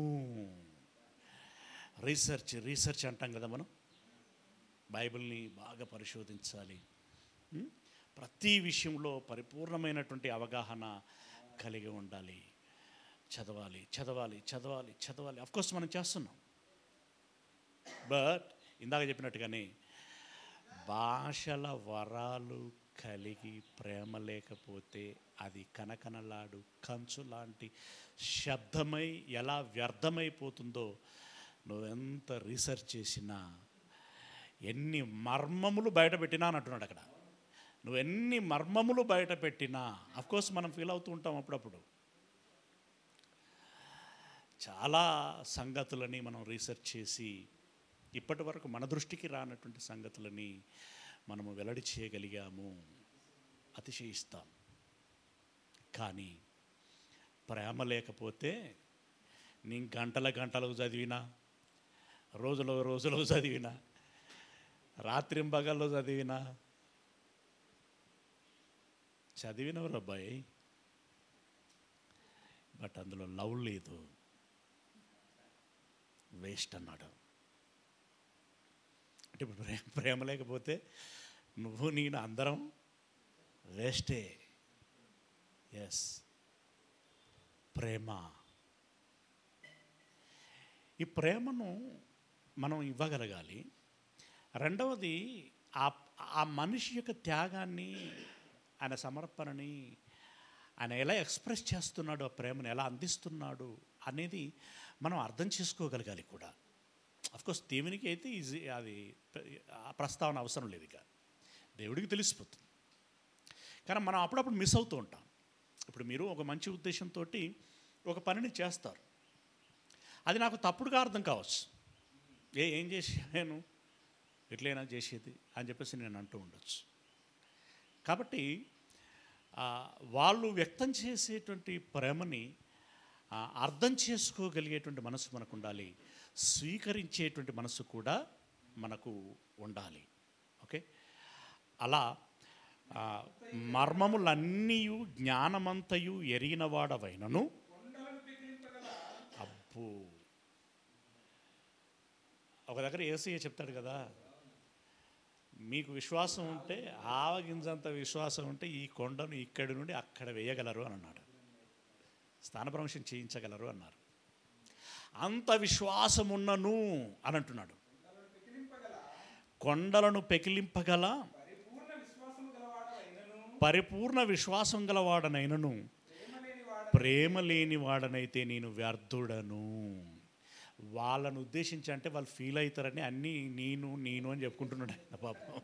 రీసెర్చ్ అంటాం కదా మనం, బైబిల్ని బాగా పరిశోధించాలి. ప్రతి విషయంలో పరిపూర్ణమైనటువంటి అవగాహన కలిగి ఉండాలి. చదవాలి. అఫ్కోర్స్ మనం చేస్తున్నాం. బట్ ఇందాక చెప్పినట్టుగానే భాషల వరాలు కలిగి ప్రేమ లేకపోతే అది కనకనలాడు కంచు లాంటి శబ్దమై ఎలా వ్యర్థమైపోతుందో, నువ్వెంత రీసెర్చ్ చేసినా, ఎన్ని మర్మములు బయటపెట్టినా అని అంటున్నాడు అక్కడ. నువ్వు ఎన్ని మర్మములు బయటపెట్టినా, అఫ్కోర్స్ మనం ఫీల్ అవుతూ ఉంటాం అప్పుడప్పుడు. చాలా సంగతులని మనం రీసెర్చ్ చేసి ఇప్పటి వరకు మన దృష్టికి రానటువంటి సంగతులని మనము వెల్లడి చేయగలిగాము, అతిశయిస్తాం. కానీ ప్రేమ లేకపోతే నేను గంటలకు చదివినా, రోజులు చదివినా, రాత్రింబగల్లో చదివినవరు అబ్బాయి, బట్ అందులో లవ్ లేదు, వేస్ట్ అన్నాడు. అంటే ఇప్పుడు ప్రేమ లేకపోతే నువ్వు నేను అందరం వేస్టే. ఎస్, ప్రేమ, ఈ ప్రేమను మనం ఇవ్వగలగాలి. రెండవది, ఆ మనిషి యొక్క త్యాగాన్ని, ఆయన సమర్పణని ఆయన ఎలా ఎక్స్ప్రెస్ చేస్తున్నాడు, ఆ ప్రేమను ఎలా అందిస్తున్నాడు అనేది మనం అర్థం చేసుకోగలగాలి కూడా. అఫ్కోర్స్ దేవునికి అయితే అది ఆ ప్రస్తావన అవసరం లేదు, ఇక దేవుడికి తెలిసిపోతుంది. కానీ మనం అప్పుడప్పుడు మిస్ అవుతూ ఉంటాం. ఇప్పుడు మీరు ఒక మంచి ఉద్దేశంతో ఒక పనిని చేస్తారు, అది నాకు తప్పుడుగా అర్థం కావచ్చు. ఏం చేశాను, ఎట్లయినా చేసేది అని చెప్పేసి నేను అంటూ ఉండొచ్చు. కాబట్టి వాళ్ళు వ్యక్తం చేసేటువంటి ప్రేమని అర్థం చేసుకోగలిగేటువంటి మనసు మనకు ఉండాలి, స్వీకరించేటువంటి మనసు కూడా మనకు ఉండాలి. ఓకే, అలా మర్మములన్నీయు జ్ఞానమంతయు ఎరిగినవాడవైనను. అబ్బో, ఒక దగ్గర యేసయ్య చెప్తాడు కదా, మీకు విశ్వాసం ఉంటే, ఆవగింజంత విశ్వాసం ఉంటే ఈ కొండను ఇక్కడి నుండి అక్కడ వేయగలరు అని అన్నాడు. స్థానభ్రంశం చేయించగలరు అన్నారు. అంత విశ్వాసం ఉన్నను అని అంటున్నాడు. కొండలను పెకిలింపగల పరిపూర్ణ విశ్వాసం గలవాడనైనను ప్రేమ లేని వాడనైతే నేను వ్యర్థుడను. వాళ్ళను ఉద్దేశించి, అంటే వాళ్ళు ఫీల్ అవుతారని అన్నీ నేను అని చెప్పుకుంటున్నాడు ఆయన పాపం.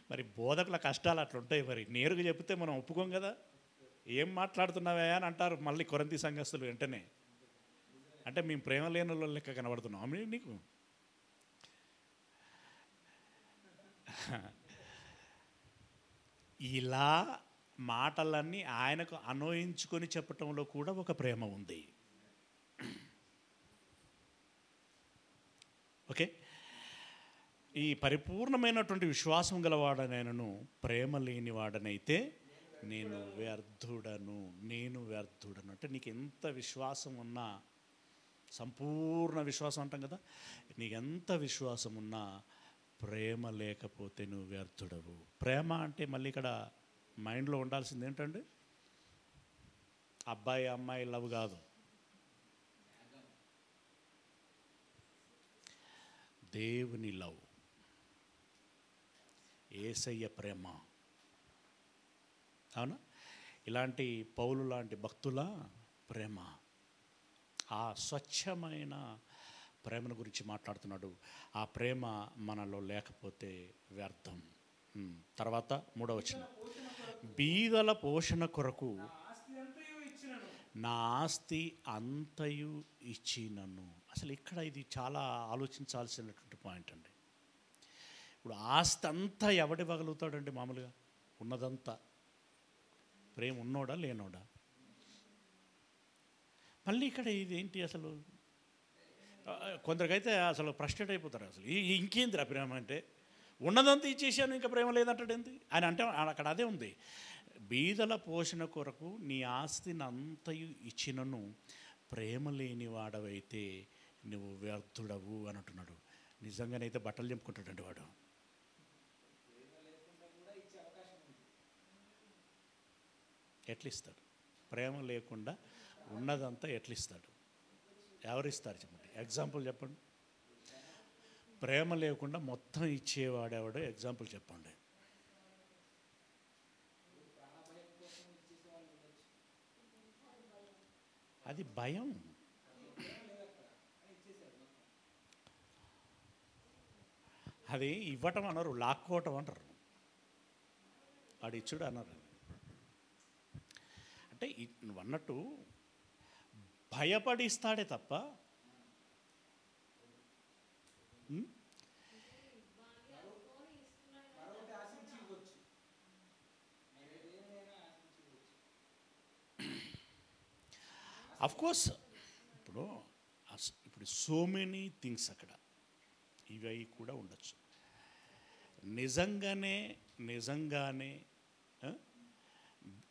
మరి బోధకుల కష్టాలు అట్లుంటాయి. మరి నేరుగా చెప్తే మనం ఒప్పుకోం కదా. ఏం మాట్లాడుతున్నావా అని అంటారు మళ్ళీ కొరింథీ సంఘస్థులు వెంటనే. అంటే మేము ప్రేమ లేని వాళ్ళ లెక్క కనబడుతున్నాం నీకు. ఇలా మాటలన్నీ ఆయనకు అన్వయించుకొని చెప్పటంలో కూడా ఒక ప్రేమ ఉంది. ఓకే, ఈ పరిపూర్ణమైనటువంటి విశ్వాసం గలవాడనైనను ప్రేమ లేనివాడనైతే నేను వ్యర్థుడను అంటే నీకు ఎంత విశ్వాసం ఉన్నా, సంపూర్ణ విశ్వాసం అంటాం కదా, నీకు ఎంత విశ్వాసం ఉన్నా ప్రేమ లేకపోతే నువ్వు వ్యర్థుడవు. ప్రేమ అంటే మళ్ళీ ఇక్కడ మైండ్లో ఉండాల్సింది ఏంటండి, అబ్బాయి అమ్మాయి లవ్ కాదు, దేవుని లవ్, యేసయ్య ప్రేమ. అవునా? ఇలాంటి పౌలు లాంటి భక్తుల ప్రేమ, ఆ స్వచ్ఛమైన ప్రేమను గురించి మాట్లాడుతున్నాడు. ఆ ప్రేమ మనలో లేకపోతే వ్యర్థం. తర్వాత 3వ వచనం, బీదల పోషణ కొరకు నా ఆస్తి అంతయు ఇచ్చినను. అసలు ఇక్కడ ఇది చాలా ఆలోచించాల్సినటువంటి పాయింట్ అండి. ఇప్పుడు ఆస్తి అంతా ఎవడివ్వగలుగుతాడండి మామూలుగా? ఉన్నదంతా. ప్రేమ ఉన్నోడా లేనోడా? మళ్ళీ ఇక్కడ ఇదేంటి అసలు? కొందరికైతే అసలు ఫ్రస్ట్రేట్ అయిపోతారు. అసలు ఇంకేందిరా ప్రేమ అంటే, ఉన్నదంతా ఇచ్చేసాను ఇంకా ప్రేమ లేదంటాడు ఏంది ఆయన అంటే. అక్కడ అదే ఉంది, బీదల పోషణ కొరకు నీ ఆస్తిని అంతయు ఇచ్చినను ప్రేమ లేని వాడవైతే నువ్వు వ్యర్థుడవు అని అంటున్నాడు. నిజంగానైతే బట్టలు చెప్పుకుంటాడండి వాడు. ఎట్లిస్తాడు? ప్రేమ లేకుండా ఉన్నదంతా ఎట్లిస్తాడు? ఎవరిస్తారు చెప్పండి? ఎగ్జాంపుల్ చెప్పండి. ప్రేమ లేకుండా మొత్తం ఇచ్చేవాడెవడో ఎగ్జాంపుల్ చెప్పండి. అది భయం. అది ఇవ్వటం అన్నారు, లాక్కోవటం అంటారు, వాడు ఇచ్చుడు అన్నారు. అంటే నువ్వు అన్నట్టు భయపడిస్తాడే తప్ప అఫ్కోర్స్ ఇప్పుడు సో మెనీ థింగ్స్ అక్కడ ఇవి కూడా ఉండొచ్చు. నిజంగానే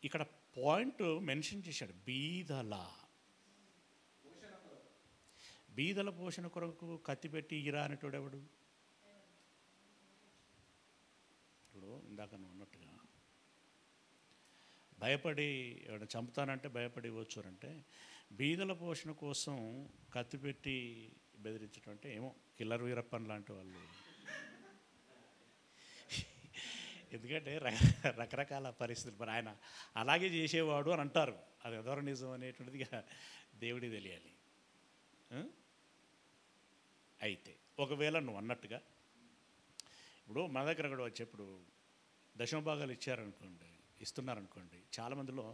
ఇక్కడ పాయింట్ మెన్షన్ చేశాడు, బీదల పోషణ కొరకు కత్తిపెట్టి ఇరా అనేటోడు ఎవడు? ఇప్పుడు ఇందాక నువ్వు అన్నట్టుగా భయపడి ఎవడ చంపుతానంటే భయపడి ఇవ్వచ్చు అంటే, బీదల పోషణ కోసం కత్తిపెట్టి బెదిరించడం అంటే ఏమో కిల్లర్ వీరప్పన్ లాంటి వాళ్ళు. ఎందుకంటే రకరకాల పరిస్థితులు, మరి ఆయన అలాగే చేసేవాడు అని అంటారు. అది ఎవరు నిజం అనేటువంటిది దేవుడికి తెలియాలి. అయితే ఒకవేళ నువ్వు అన్నట్టుగా ఇప్పుడు మన దగ్గర కూడా వచ్చేప్పుడు దశమభాగాలు ఇస్తున్నారనుకోండి, చాలామందిలో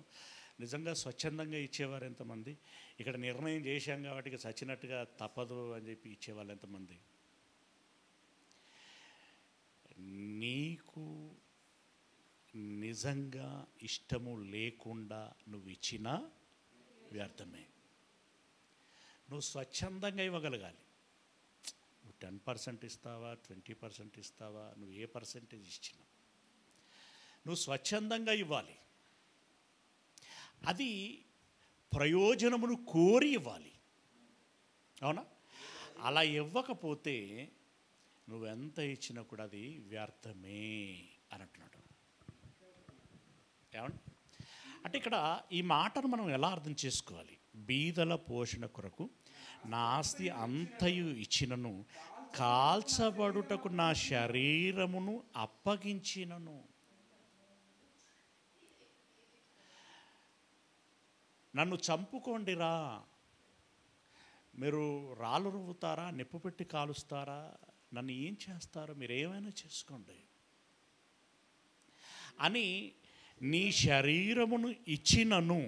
నిజంగా స్వచ్ఛందంగా ఇచ్చేవారు ఎంతమంది? ఇక్కడ నిర్ణయం చేశాం కాబట్టి చచ్చినట్టుగా తప్పదు అని చెప్పి ఇచ్చేవాళ్ళు ఎంతమంది? నీకు నిజంగా ఇష్టము లేకుండా నువ్వు ఇచ్చినా వ్యర్థమే. నువ్వు స్వచ్ఛందంగా ఇవ్వగలగాలి. నువ్వు 10% ఇస్తావా, 20% ఇస్తావా, నువ్వు ఏ పర్సెంటేజ్ ఇచ్చినా నువ్వు స్వచ్ఛందంగా ఇవ్వాలి. అది ప్రయోజనమును కోరి ఇవ్వాలి. అవునా? అలా ఇవ్వకపోతే నువ్వెంత ఇచ్చినా కూడా అది వ్యర్థమే అని అంటున్నాడు. ఏమండి? అంటే ఇక్కడ ఈ మాటను మనం ఎలా అర్థం చేసుకోవాలి? బీదల పోషణ కొరకు నా ఆస్తి అంతయు ఇచ్చినను కాల్చబడుటకు నా శరీరమును అప్పగించినను. నన్ను చంపుకోండిరా, మీరు రాళ్ళు రువ్వుతారా, నిప్పు పెట్టి కాలుస్తారా, నన్ను ఏం చేస్తారో మీరు ఏమైనా చేసుకోండి, అని నీ శరీరమును ఇచ్చినను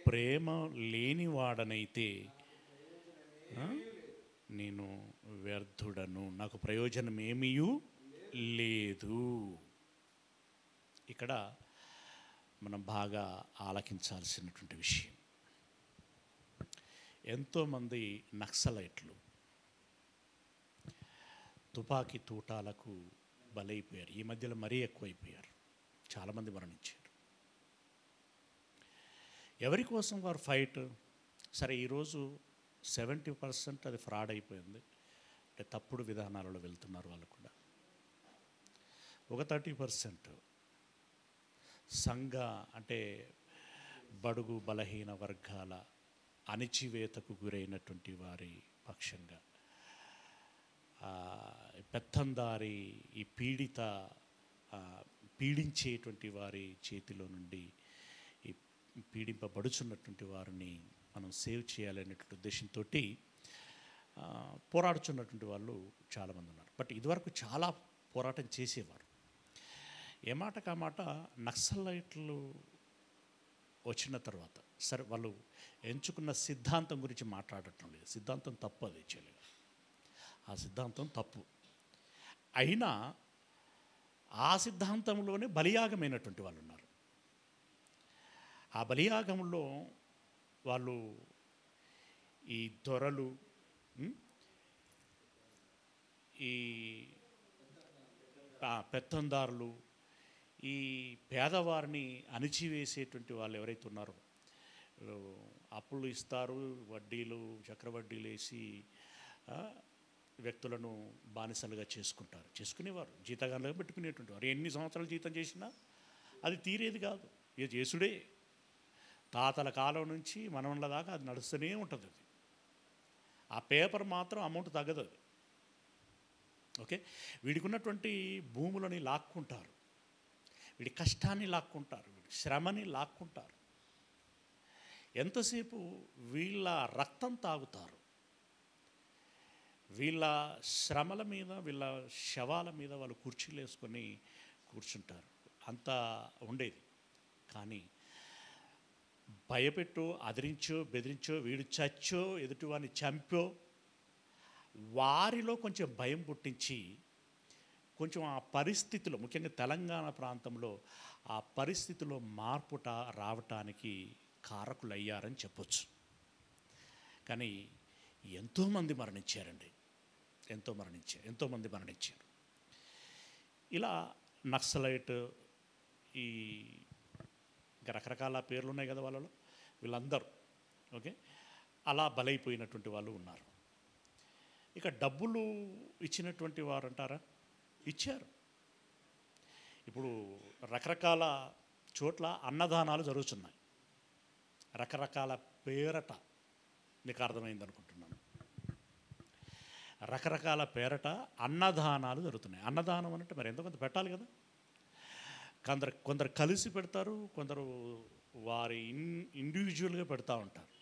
ప్రేమ లేనివాడనైతే నేను వ్యర్థుడను, నాకు ప్రయోజనం ఏమీ లేదు. ఇక్కడ మనం బాగా ఆలకించాల్సినటువంటి విషయం, ఎంతోమంది నక్సలైట్లు తుపాకీ తూటాలకు బలైపోయారు. ఈ మధ్యలో మరీ ఎక్కువైపోయారు, చాలామంది మరణించారు. ఎవరి కోసం వారు ఫైట్? సరే, ఈరోజు 70% అది ఫ్రాడ్ అయిపోయింది, అంటే తప్పుడు విధానాలలో వెళ్తున్నారు వాళ్ళు కూడా. ఒక 30% సంఘ అంటే బడుగు బలహీన వర్గాల అణిచివేతకు గురైనటువంటి వారి పక్షంగా, పెత్తందారి ఈ పీడించేటువంటి వారి చేతిలో నుండి ఈ పీడింపబడుచున్నటువంటి వారిని మనం సేవ్ చేయాలనేటువంటి ఉద్దేశంతో పోరాడుచున్నటువంటి వాళ్ళు చాలామంది ఉన్నారు. బట్ ఇదివరకు చాలా పోరాటం చేసేవారు. ఏ మాట కామాట నక్సలైట్లు వచ్చిన తర్వాత, సరే వాళ్ళు ఎంచుకున్న సిద్ధాంతం గురించి మాట్లాడటం లేదు, సిద్ధాంతం తప్పు, అది చేయలేదు, ఆ సిద్ధాంతం తప్పు. అయినా ఆ సిద్ధాంతంలోనే బలియాగమైనటువంటి వాళ్ళు ఉన్నారు. ఆ బలియాగంలో వాళ్ళు ఈ దొరలు, ఈ పెత్తందారులు, ఈ పేదవారిని అణిచివేసేటువంటి వాళ్ళు ఎవరైతే ఉన్నారో, అప్పులు ఇస్తారు, వడ్డీలు చక్రవడ్డీలు వేసి వ్యక్తులను బానిసలుగా చేసుకునేవారు, జీతగానులుగా పెట్టుకునేటువంటి వారు. ఎన్ని సంవత్సరాలు జీతం చేసినా అది తీరేది కాదు, ఇక చేసుడే. తాతల కాలం నుంచి మనవళ్ళ దాకా అది నడుస్తూనే ఉంటుంది. అది ఆ పేపర్ మాత్రం అమౌంట్ తగ్గదు. అది ఓకే. వీడికి ఉన్నటువంటి భూములని లాక్కుంటారు, వీడి కష్టాన్ని లాక్కుంటారు, వీడి శ్రమని లాక్కుంటారు. ఎంతసేపు వీళ్ళ రక్తం తాగుతారు, వీళ్ళ శ్రమల మీద, వీళ్ళ శవాల మీద వాళ్ళు కుర్చీలు వేసుకొని కూర్చుంటారు. అంతా ఉండేది. కానీ భయపెట్టో, అదిరించో, బెదిరించో, వీడు చచ్చో, ఎదుటివాడిని చంపో, వారిలో కొంచెం భయం పుట్టించి కొంచెం ఆ పరిస్థితిలో, ముఖ్యంగా తెలంగాణ ప్రాంతంలో ఆ పరిస్థితిలో మార్పు రావటానికి కారకులయ్యారని చెప్పొచ్చు. కానీ ఎంతోమంది మరణించారండి, ఎంతోమంది మరణించారు. ఇలా నక్సలైట్, ఈ ఇంకా రకరకాల పేర్లు ఉన్నాయి కదా వాళ్ళలో, వీళ్ళందరూ ఓకే అలా బలైపోయినటువంటి వాళ్ళు ఉన్నారు. ఇక డబ్బులు ఇచ్చినటువంటి వారు అంటారా, ఇచ్చారు. ఇప్పుడు రకరకాల చోట్ల అన్నదానాలు జరుగుతున్నాయి, రకరకాల పేరట, మీకు అర్థమైంది అనుకుంటున్నాను. రకరకాల పేరట అన్నదానాలు జరుగుతున్నాయి. అన్నదానం అంటే మరి ఎంతో కొంత పెట్టాలి కదా. కొందరు కలిసి పెడతారు, కొందరు వారి ఇండివిజువల్గా పెడతా ఉంటారు.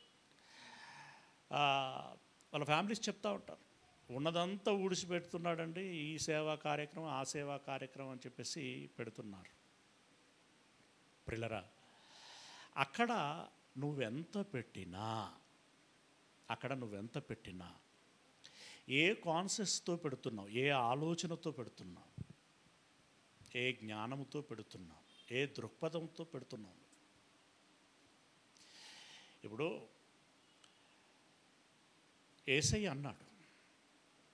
వాళ్ళ ఫ్యామిలీస్ చెప్తూ ఉంటారు, ఉన్నదంతా ఊడిసి పెడుతున్నాడండి, ఈ సేవా కార్యక్రమం, ఆ సేవా కార్యక్రమం అని చెప్పేసి పెడుతున్నారు. ప్రియులారా, అక్కడ నువ్వెంత పెట్టినా, ఏ కాన్సెప్ట్తో పెడుతున్నావు, ఏ ఆలోచనతో పెడుతున్నావు, ఏ జ్ఞానంతో పెడుతున్నావు, ఏ దృక్పథంతో పెడుతున్నావు. ఇప్పుడు యేసయ్య అన్నాడు,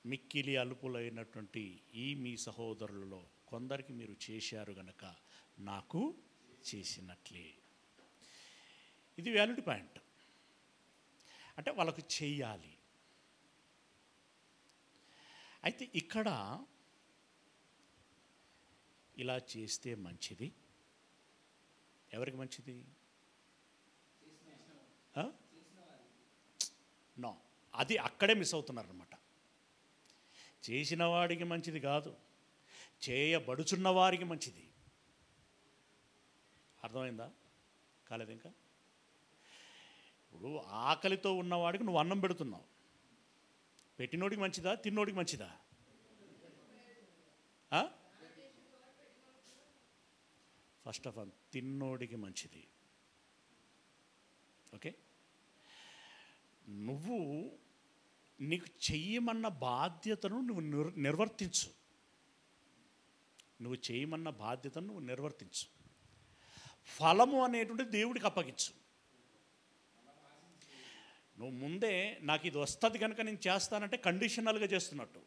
మిక్కిలి అల్పులైనటువంటి ఈ మీ సహోదరులలో కొందరికి మీరు చేశారు గనక నాకు చేసినట్లే. ఇది వ్యాలిడ్ పాయింట్. అంటే వాళ్ళకు చెయ్యాలి. అయితే ఇక్కడ ఇలా చేస్తే మంచిది. ఎవరికి మంచిది? నో, అది అక్కడే మిస్ అవుతున్నారనమాట. చేసిన వాడికి మంచిది కాదు, చేయబడుచున్న వారికి మంచిది. అర్థమైందా? కాలేదు ఇంకా. ఇప్పుడు ఆకలితో ఉన్నవాడికి నువ్వు అన్నం పెడుతున్నావు, పెట్టినోడికి మంచిదా, తిన్నోడికి మంచిదా? ఫస్ట్ ఆఫ్ ఆల్ తిన్నోడికి మంచిది. ఓకే, నువ్వు నీకు చెయ్యమన్న బాధ్యతను నువ్వు నిర్వర్తించు. నువ్వు చేయమన్న బాధ్యతను నువ్వు నిర్వర్తించు. ఫలము అనేటువంటి దేవుడికి అప్పగించు. నువ్వు ముందే నాకు ఇది వస్తుంది కనుక నేను చేస్తానంటే కండిషనల్గా చేస్తున్నట్టు.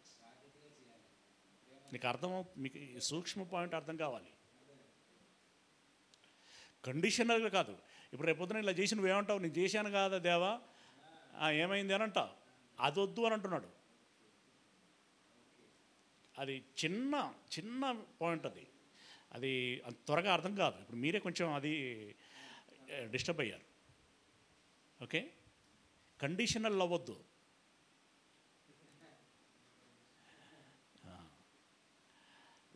నీకు మీకు సూక్ష్మ పాయింట్ అర్థం కావాలి. కండిషనల్గా కాదు. ఇప్పుడు రేపొద్దున ఇలా చేసి నువ్వేమంటావు? నేను చేశాను కాదా దేవా, ఏమైంది అని అంటావు. అది వద్దు అని అంటున్నాడు. అది చిన్న చిన్న పాయింట్. అది త్వరగా అర్థం కాదు. ఇప్పుడు మీరే కొంచెం అది డిస్టర్బ్ అయ్యారు. ఓకే, కండిషనల్ అవ్వద్దు.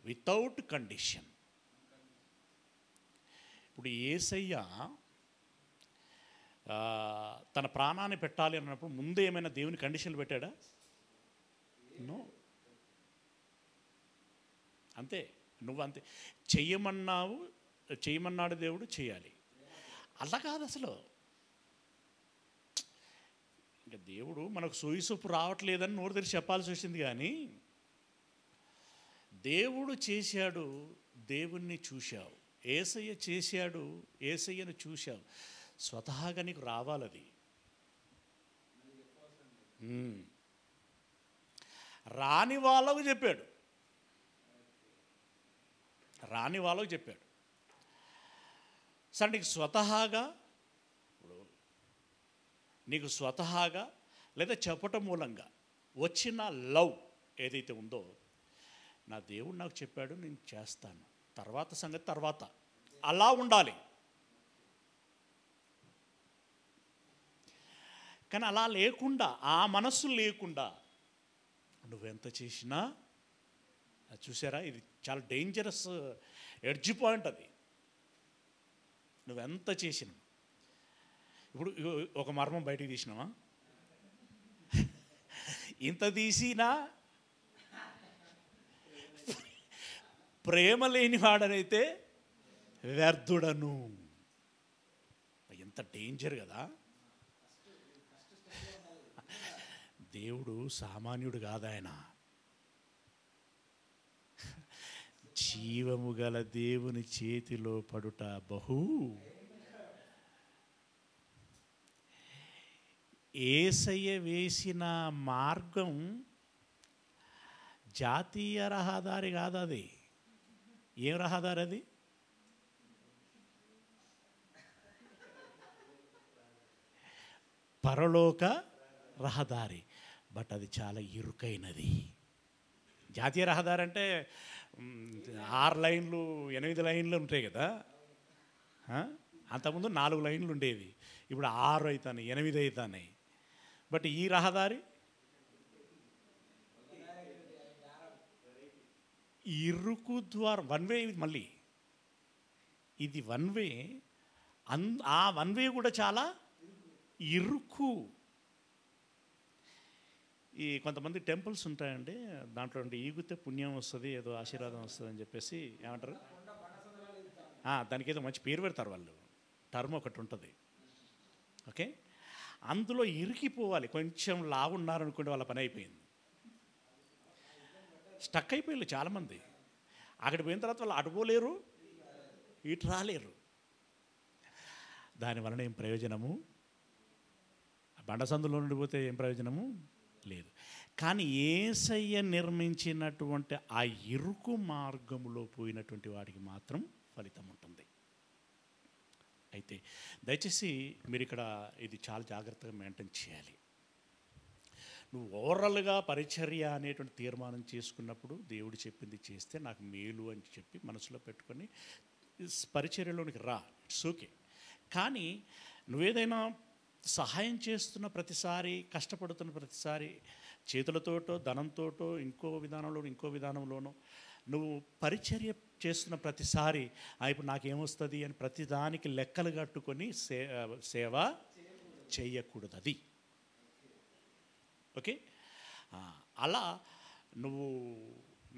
Without condition. ఇప్పుడు యేసయ్య తన ప్రాణాన్ని పెట్టాలి అన్నప్పుడు ముందే ఏమైనా దేవుని కండిషన్లు పెట్టాడా? నో. అంతే, నువ్వు అంతే చెయ్యమన్నాడు దేవుడు, చేయాలి. అలా కాదు అసలు. ఇంకా దేవుడు మనకు సొయ్యసొప్పు రావట్లేదని నోరు తెరిచి చెప్పాల్సి వచ్చింది. కానీ దేవుడు చేశాడు, దేవుణ్ణి చూశావు. యేసయ్య చేశాడు, యేసయ్యను చూశావు. స్వతహాగా నీకు రావాలది. రాని వాళ్ళకు చెప్పాడు, సరే నీకు స్వతహాగా లేదా చెప్పటం మూలంగా వచ్చిన లవ్ ఏదైతే ఉందో, నా దేవుడు నాకు చెప్పాడు, నేను చేస్తాను, తర్వాత సంగతి తర్వాత, అలా ఉండాలి. కానీ అలా లేకుండా, ఆ మనస్సు లేకుండా నువ్వెంత చేసినా, చూసారా, ఇది చాలా డేంజరస్ ఎడ్జ్ పాయింట్. అది నువ్వెంత చేసినా. ఇప్పుడు ఒక మర్మం బయటికి తీసినావా, ఇంత తీసినా ప్రేమ లేని వాడనైతే వ్యర్థుడను. ఎంత డేంజర్ కదా. దేవుడు సామాన్యుడు కాదు. ఆయన జీవము గల దేవుని చేతిలో పడుట బహు. యేసయ్య వేసిన మార్గం జాతీయ రహదారి కాదు. అది ఏం రహదారి? అది పరలోక రహదారి. బట్ అది చాలా ఇరుకైనది. జాతీయ రహదారి అంటే 6 లైన్లు 8 లైన్లు ఉంటాయి కదా. అంతకుముందు 4 లైన్లు ఉండేవి, ఇప్పుడు 6 అవుతాయి, 8 అవుతాయి. బట్ ఈ రహదారి ఇరుకు ద్వారం, వన్ వే. మళ్ళీ ఇది వన్ వే. ఆ వన్ వే కూడా చాలా ఇరుకు. ఈ కొంతమంది టెంపుల్స్ ఉంటాయండి, దాంట్లో ఈగితే పుణ్యం వస్తుంది, ఏదో ఆశీర్వాదం వస్తుంది అని చెప్పేసి ఏమంటారు, దానికి ఏదో మంచి పేరు పెడతారు వాళ్ళు. టర్మ్ ఒకటి ఉంటుంది. ఓకే, అందులో ఇరికిపోవాలి. కొంచెం లావున్నారనుకుంటే వాళ్ళ పని అయిపోయింది. స్టక్ అయిపోయారు చాలామంది. అక్కడికి పోయిన తర్వాత వాళ్ళు అటుపోలేరు, ఇటు రాలేరు. దానివలన ఏం ప్రయోజనము? బండసందులో ఉండిపోతే ఏం ప్రయోజనము లేదు. కానీ యేసయ్య నిర్మించినటువంటి ఆ ఇరుకు మార్గంలో పోయినటువంటి వాడికి మాత్రం ఫలితం ఉంటుంది. అయితే దయచేసి మీరు ఇక్కడ ఇది చాలా జాగ్రత్తగా మెయింటైన్ చేయాలి. నువ్వు ఓవరాల్గా పరిచర్య అనేటువంటి తీర్మానం చేసుకున్నప్పుడు, దేవుడు చెప్పింది చేస్తే నాకు మేలు అని చెప్పి మనసులో పెట్టుకొని పరిచర్యలోనికి రా, ఇట్స్ ఓకే. కానీ నువ్వేదైనా సహాయం చేస్తున్న ప్రతిసారి, కష్టపడుతున్న ప్రతిసారి, చేతులతోటో ధనంతోటో ఇంకో విధానంలోనో నువ్వు పరిచర్య చేస్తున్న ప్రతిసారి ఇప్పుడు నాకేమొస్తుంది అని ప్రతిదానికి లెక్కలు కట్టుకొని సేవ చేయకూడదు. అది ఓకే. అలా నువ్వు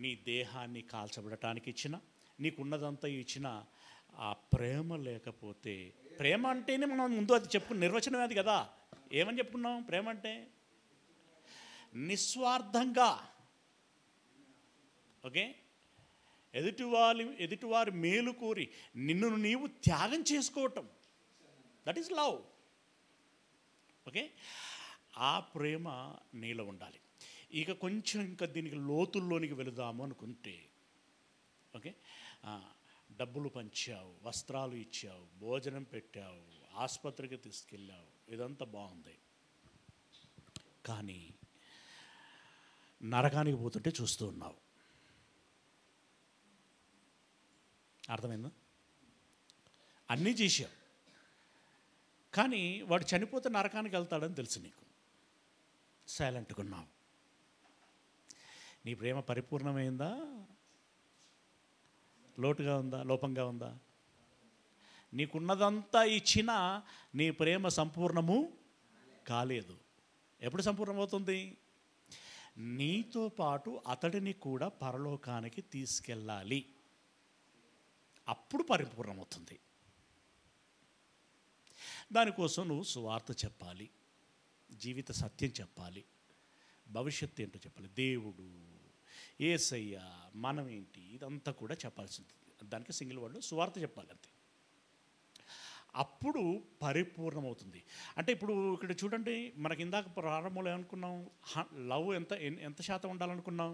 నీ దేహాన్ని కాల్చబడటానికి ఇచ్చిన, నీకున్నదంతా ఇచ్చిన ఆ ప్రేమ లేకపోతే, ప్రేమ అంటేనే మనం ముందు అది చెప్పుకున్న నిర్వచనం అది కదా. ఏమని చెప్పుకున్నాం? ప్రేమ అంటే నిస్వార్థంగా, ఓకే, ఎదుటివారి మేలు కోరి నిన్ను నీవు త్యాగం చేసుకోవటం, దట్ ఈస్ లవ్. ఓకే, ఆ ప్రేమ నీలో ఉండాలి. ఇక కొంచెం ఇంకా దీనికి లోతుల్లోనికి వెళుదాము అనుకుంటే, ఓకే, డబ్బులు పంచావు, వస్త్రాలు ఇచ్చావు, భోజనం పెట్టావు, ఆసుపత్రికి తీసుకెళ్ళావు, ఇదంతా బాగుంది. కానీ నరకానికి పోతుంటే చూస్తూ ఉన్నావు. అర్థమైందా? అన్నీ చేశావు, కానీ వాడు చనిపోతే నరకానికి వెళ్తాడని తెలుసు నీకు. సైలెంట్గా ఉన్నావు. నీ ప్రేమ పరిపూర్ణమైందా? లోటుగా ఉందా? లోపంగా ఉందా? నీకున్నదంతా ఇచ్చినా నీ ప్రేమ సంపూర్ణము కాలేదు. ఎప్పుడు సంపూర్ణమవుతుంది? నీతో పాటు అతడిని కూడా పరలోకానికి తీసుకెళ్ళాలి, అప్పుడు పరిపూర్ణమవుతుంది. దానికోసం నువ్వు సువార్త చెప్పాలి, జీవిత సత్యం చెప్పాలి, భవిష్యత్తు ఏంటో చెప్పాలి, దేవుడు, యేసయ్య, మనం ఏంటి, ఇదంతా కూడా చెప్పాల్సి ఉంటుంది. దానికి సింగిల్ వర్డ్లో సువార్త చెప్పాలి, అంతే. అప్పుడు పరిపూర్ణమవుతుంది. అంటే ఇప్పుడు ఇక్కడ చూడండి, మనకి ఇందాక ప్రారంభంలో ఏమనుకున్నాం? లవ్ ఎంత శాతం ఉండాలనుకున్నాం?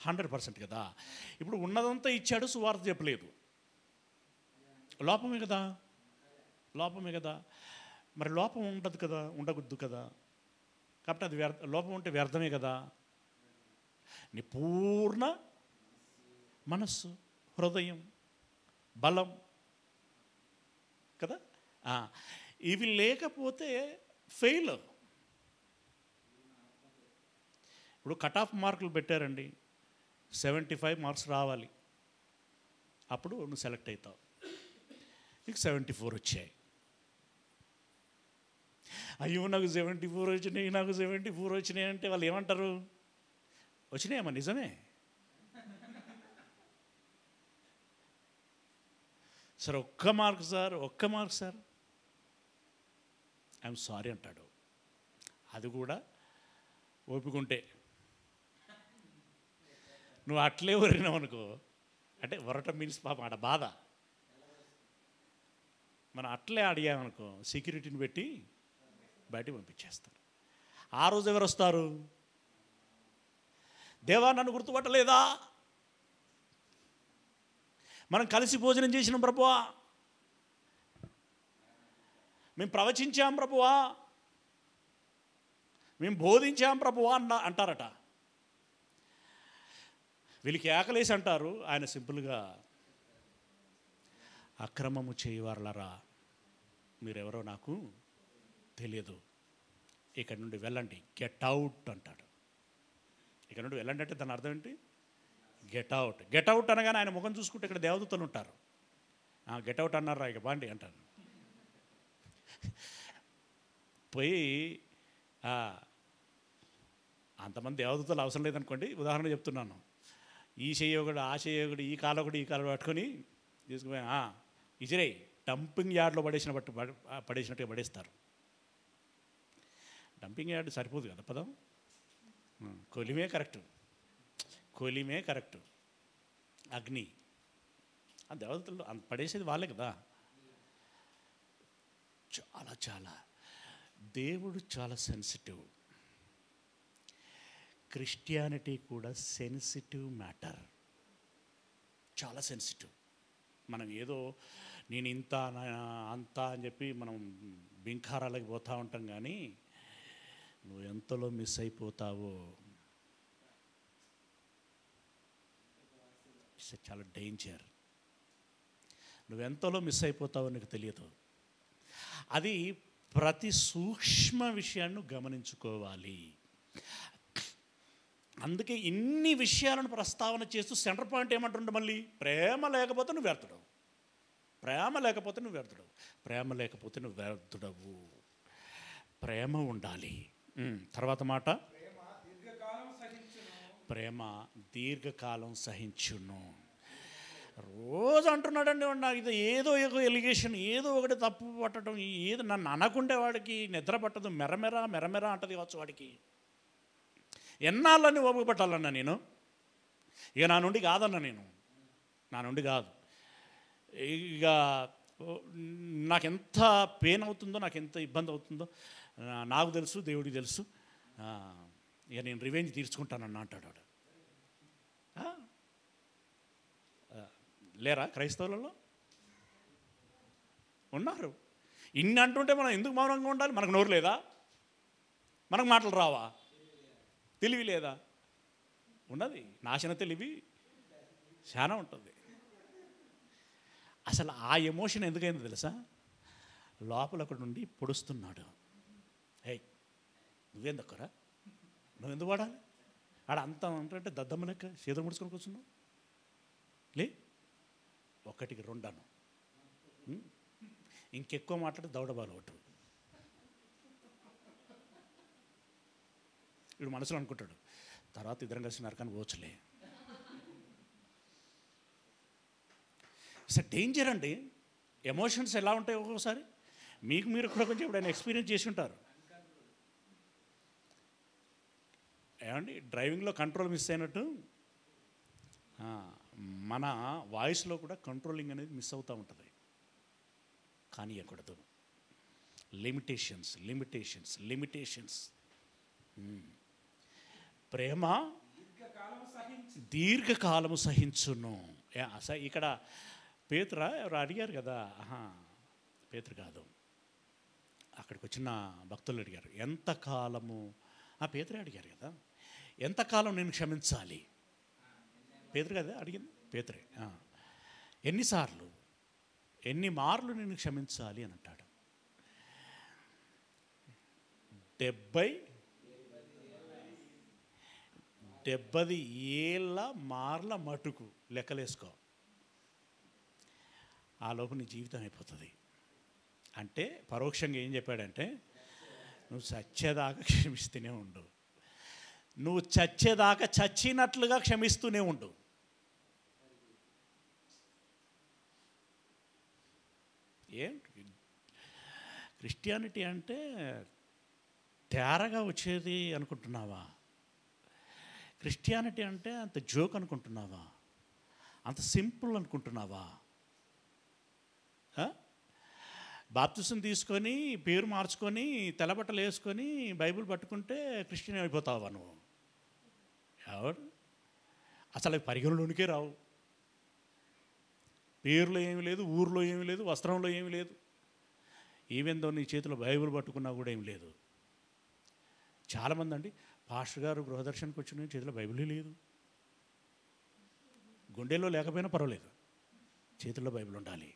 100% కదా. ఇప్పుడు ఉన్నదంతా ఇచ్చాడు, సువార్త చెప్పలేదు, లోపమే కదా. లోపమే కదా. మరి లోపం ఉండదు కదా, ఉండకూడదు కదా. కాబట్టి అది లోపం ఉంటే వ్యర్థమే కదా. నీ పూర్ణ మనస్సు, హృదయం, బలం కదా, ఇవి లేకపోతే ఫెయిల్. ఇప్పుడు కట్ ఆఫ్ మార్కులు పెట్టారండి, 75 మార్క్స్ రావాలి, అప్పుడు నువ్వు సెలెక్ట్ అవుతావు. నీకు 74 వచ్చాయి. అయ్యో నాకు 74 వచ్చినాయి, నాకు 74 వచ్చినాయి అంటే వాళ్ళు ఏమంటారు? వచ్చినాయమ్మా, నిజమే. సార్ ఒక్క మార్క్ సార్, ఒక్క మార్క్ సార్, ఐఎమ్ సారీ అంటాడు. అది కూడా ఓపికంటే. నువ్వు అట్లే ఒరినావు అనుకో, అంటే ఒరటం మీన్స్ పాపం ఆడ బాధ. మనం అట్లే అడిగామనుకో, సెక్యూరిటీని పెట్టి బయటికి పంపించేస్తారు. ఆ రోజు ఎవరు వస్తారు? దేవా నన్ను గుర్తుపట్టలేదా? మనం కలిసి భోజనం చేసినాం ప్రభువా, మేము ప్రవచించాం ప్రభువా, మేము బోధించాం ప్రభువా అంటారట. వీళ్ళకి ఆకలేసి అంటారు, ఆయన సింపుల్గా అక్రమము చేయవారలరా, మీరెవరో నాకు తెలియదు, ఇక్కడి నుండి వెళ్ళండి, గెట్ అవుట్ అంటాడు. ఇక్కడ నుండి వెళ్ళండి అంటే దాని అర్థం ఏంటి? Get out. గెట్ అవుట్ అనగానే ఆయన ముఖం చూసుకుంటే ఇక్కడ దేవదూతలు ఉంటారు. గెట్ అవుట్ అన్నారా, ఇక బాండి అంటారు. పోయి అంతమంది దేవదూతలు అవసరం లేదనుకోండి, ఉదాహరణ చెప్తున్నాను. ఈ చేయొకడు, ఆ చేయొకడు, ఈ కాలొకడు, ఈ కాలు పట్టుకొని తీసుకుపోయి ఇజిరే డంపింగ్ యార్డ్లో పడేసినట్టుగా పడేస్తారు. డంపింగ్ యార్డ్ సరిపోదు కదా పదం, కొలిమే కరెక్టు, కొలిమే కరెక్టు. అగ్ని, ఆ దేవతలు పడేసేది వాళ్ళే కదా. చాలా చాలా దేవుడు చాలా సెన్సిటివ్. క్రిస్టియానిటీ కూడా సెన్సిటివ్ మ్యాటర్, చాలా సెన్సిటివ్. మనం ఏదో నేను ఇంత అంత అని చెప్పి మనం బింకారాలకి పోతూ ఉంటాం, కానీ నువ్వు ఎంతలో మిస్ అయిపోతావో చాలా డేంజర్. నువ్వెంతలో మిస్ అయిపోతావో నీకు తెలియదు. అది ప్రతి సూక్ష్మ విషయాన్ని గమనించుకోవాలి. అందుకే ఇన్ని విషయాలను ప్రస్తావన చేస్తూ సెంటర్ పాయింట్ ఏమంటుండే మళ్ళీ? ప్రేమ లేకపోతే నువ్వు వ్యర్థుడవు, ప్రేమ లేకపోతే నువ్వు వ్యర్థుడవు, ప్రేమ లేకపోతే నువ్వు వ్యర్థుడవు. ప్రేమ ఉండాలి. తర్వాత మాట, ప్రేమ దీర్ఘకాలం సహించును. రోజు అంటున్నాడండి వాడు నాకు ఇది ఏదో ఒక ఎలిగేషన్, ఏదో ఒకటి తప్పు పట్టడం, ఏదో నన్ను అనకుండే వాడికి నిద్ర పట్టదు, మెరమెర అంటది కావచ్చు వాడికి. ఎన్నాళ్ళని ఓపిక పట్టాలన్నా నేను, ఇక నా నుండి కాదన్నా నేను, నా నుండి కాదు. ఇక నాకెంత పెయిన్ అవుతుందో, నాకు ఎంత ఇబ్బంది అవుతుందో నాకు తెలుసు, దేవుడికి తెలుసు. ఇక నేను రివెంజ్ తీర్చుకుంటానన్నా అంటాడు వాడు. లేరా క్రైస్తవులలో? ఉన్నారు. ఇన్ని అంటుంటే మనం ఎందుకు మౌనంగా ఉండాలి? మనకు నోరు లేదా? మనకు మాటలు రావా? తెలివి లేదా? ఉన్నది. నాశన తెలివి చాలా ఉంటుంది. అసలు ఆ ఎమోషన్ ఎందుకైందో తెలుసా? లోపల ఒకటి నుండి పొడుస్తున్నాడు. హే నువ్వేందక్కరా, నువ్వెందుకు వాడాలి? ఆడ అంత అంటే దద్దమ్మ లెక్క చేతులు ముడుచుకొని కూర్చున్నావు. లే, ఒకటికి రెండాను, ఇంకెక్కువ మాట్లాడి దౌడబాలు ఒకటి. వీడు మనసులో అనుకుంటాడు, తర్వాత ఇద్దరం కలిసి నరకానికి పోవచ్చులే. ఇట్స్ డేంజర్ అండి. ఎమోషన్స్ ఎలా ఉంటాయి ఒక్కొక్కసారి. మీకు మీరు కూడా కొంచెం ఎప్పుడైనా ఎక్స్పీరియన్స్ చేసి ఉంటారు. ఏమండి, డ్రైవింగ్లో కంట్రోల్ మిస్ అయినట్టు మన వాయిస్లో కూడా కంట్రోలింగ్ అనేది మిస్ అవుతూ ఉంటుంది. కానీ ఎక్కడదు. లిమిటేషన్స్. ప్రేమ దీర్ఘకాలము సహించును. ఇక్కడ పేతురా ఎవరు అడిగారు కదా, పేతురు కాదు, అక్కడికి వచ్చిన భక్తులు అడిగారు ఎంతకాలము. పేతురే అడిగారు కదా, ఎంతకాలం నేను క్షమించాలి? పేతురు కదా అడిగింది, పేతురే. ఎన్నిసార్లు, ఎన్ని మార్లు నేను క్షమించాలి అని అంటాడు. 70 ఏళ్ళ మార్ల మటుకు లెక్కలేసుకో. ఆ లోపు నీ జీవితం అయిపోతుంది. అంటే పరోక్షంగా ఏం చెప్పాడంటే, నువ్వు చచ్చేదాకా క్షమిస్తూనే ఉండు. నువ్వు చచ్చేదాకా చచ్చినట్లుగా క్షమిస్తూనే ఉండు. ఏంటి క్రిస్టియానిటీ అంటే తేరగా వచ్చేది అనుకుంటున్నావా? క్రిస్టియానిటీ అంటే అంత జోక్ అనుకుంటున్నావా? అంత సింపుల్ అనుకుంటున్నావా? బాప్తిసం తీసుకొని పేరు మార్చుకొని తెల్లబట్టలు వేసుకొని బైబిల్ పట్టుకుంటే క్రిస్టియన్ అయిపోతావా నువ్వు? ఎవడు అసలు అవి పరిగణలోనికే రావు. పేరులో ఏమీ లేదు, ఊర్లో ఏమీ లేదు, వస్త్రంలో ఏమీ లేదు. ఈవెందో నీ చేతిలో బైబిల్ పట్టుకున్నా కూడా ఏమి లేదు. చాలామంది అండి, పాస్టర్ గారు గృహదర్శనకు వచ్చిన చేతిలో బైబిలే లేదు. గుండెలో లేకపోయినా పర్వాలేదు, చేతుల్లో బైబిల్ ఉండాలి.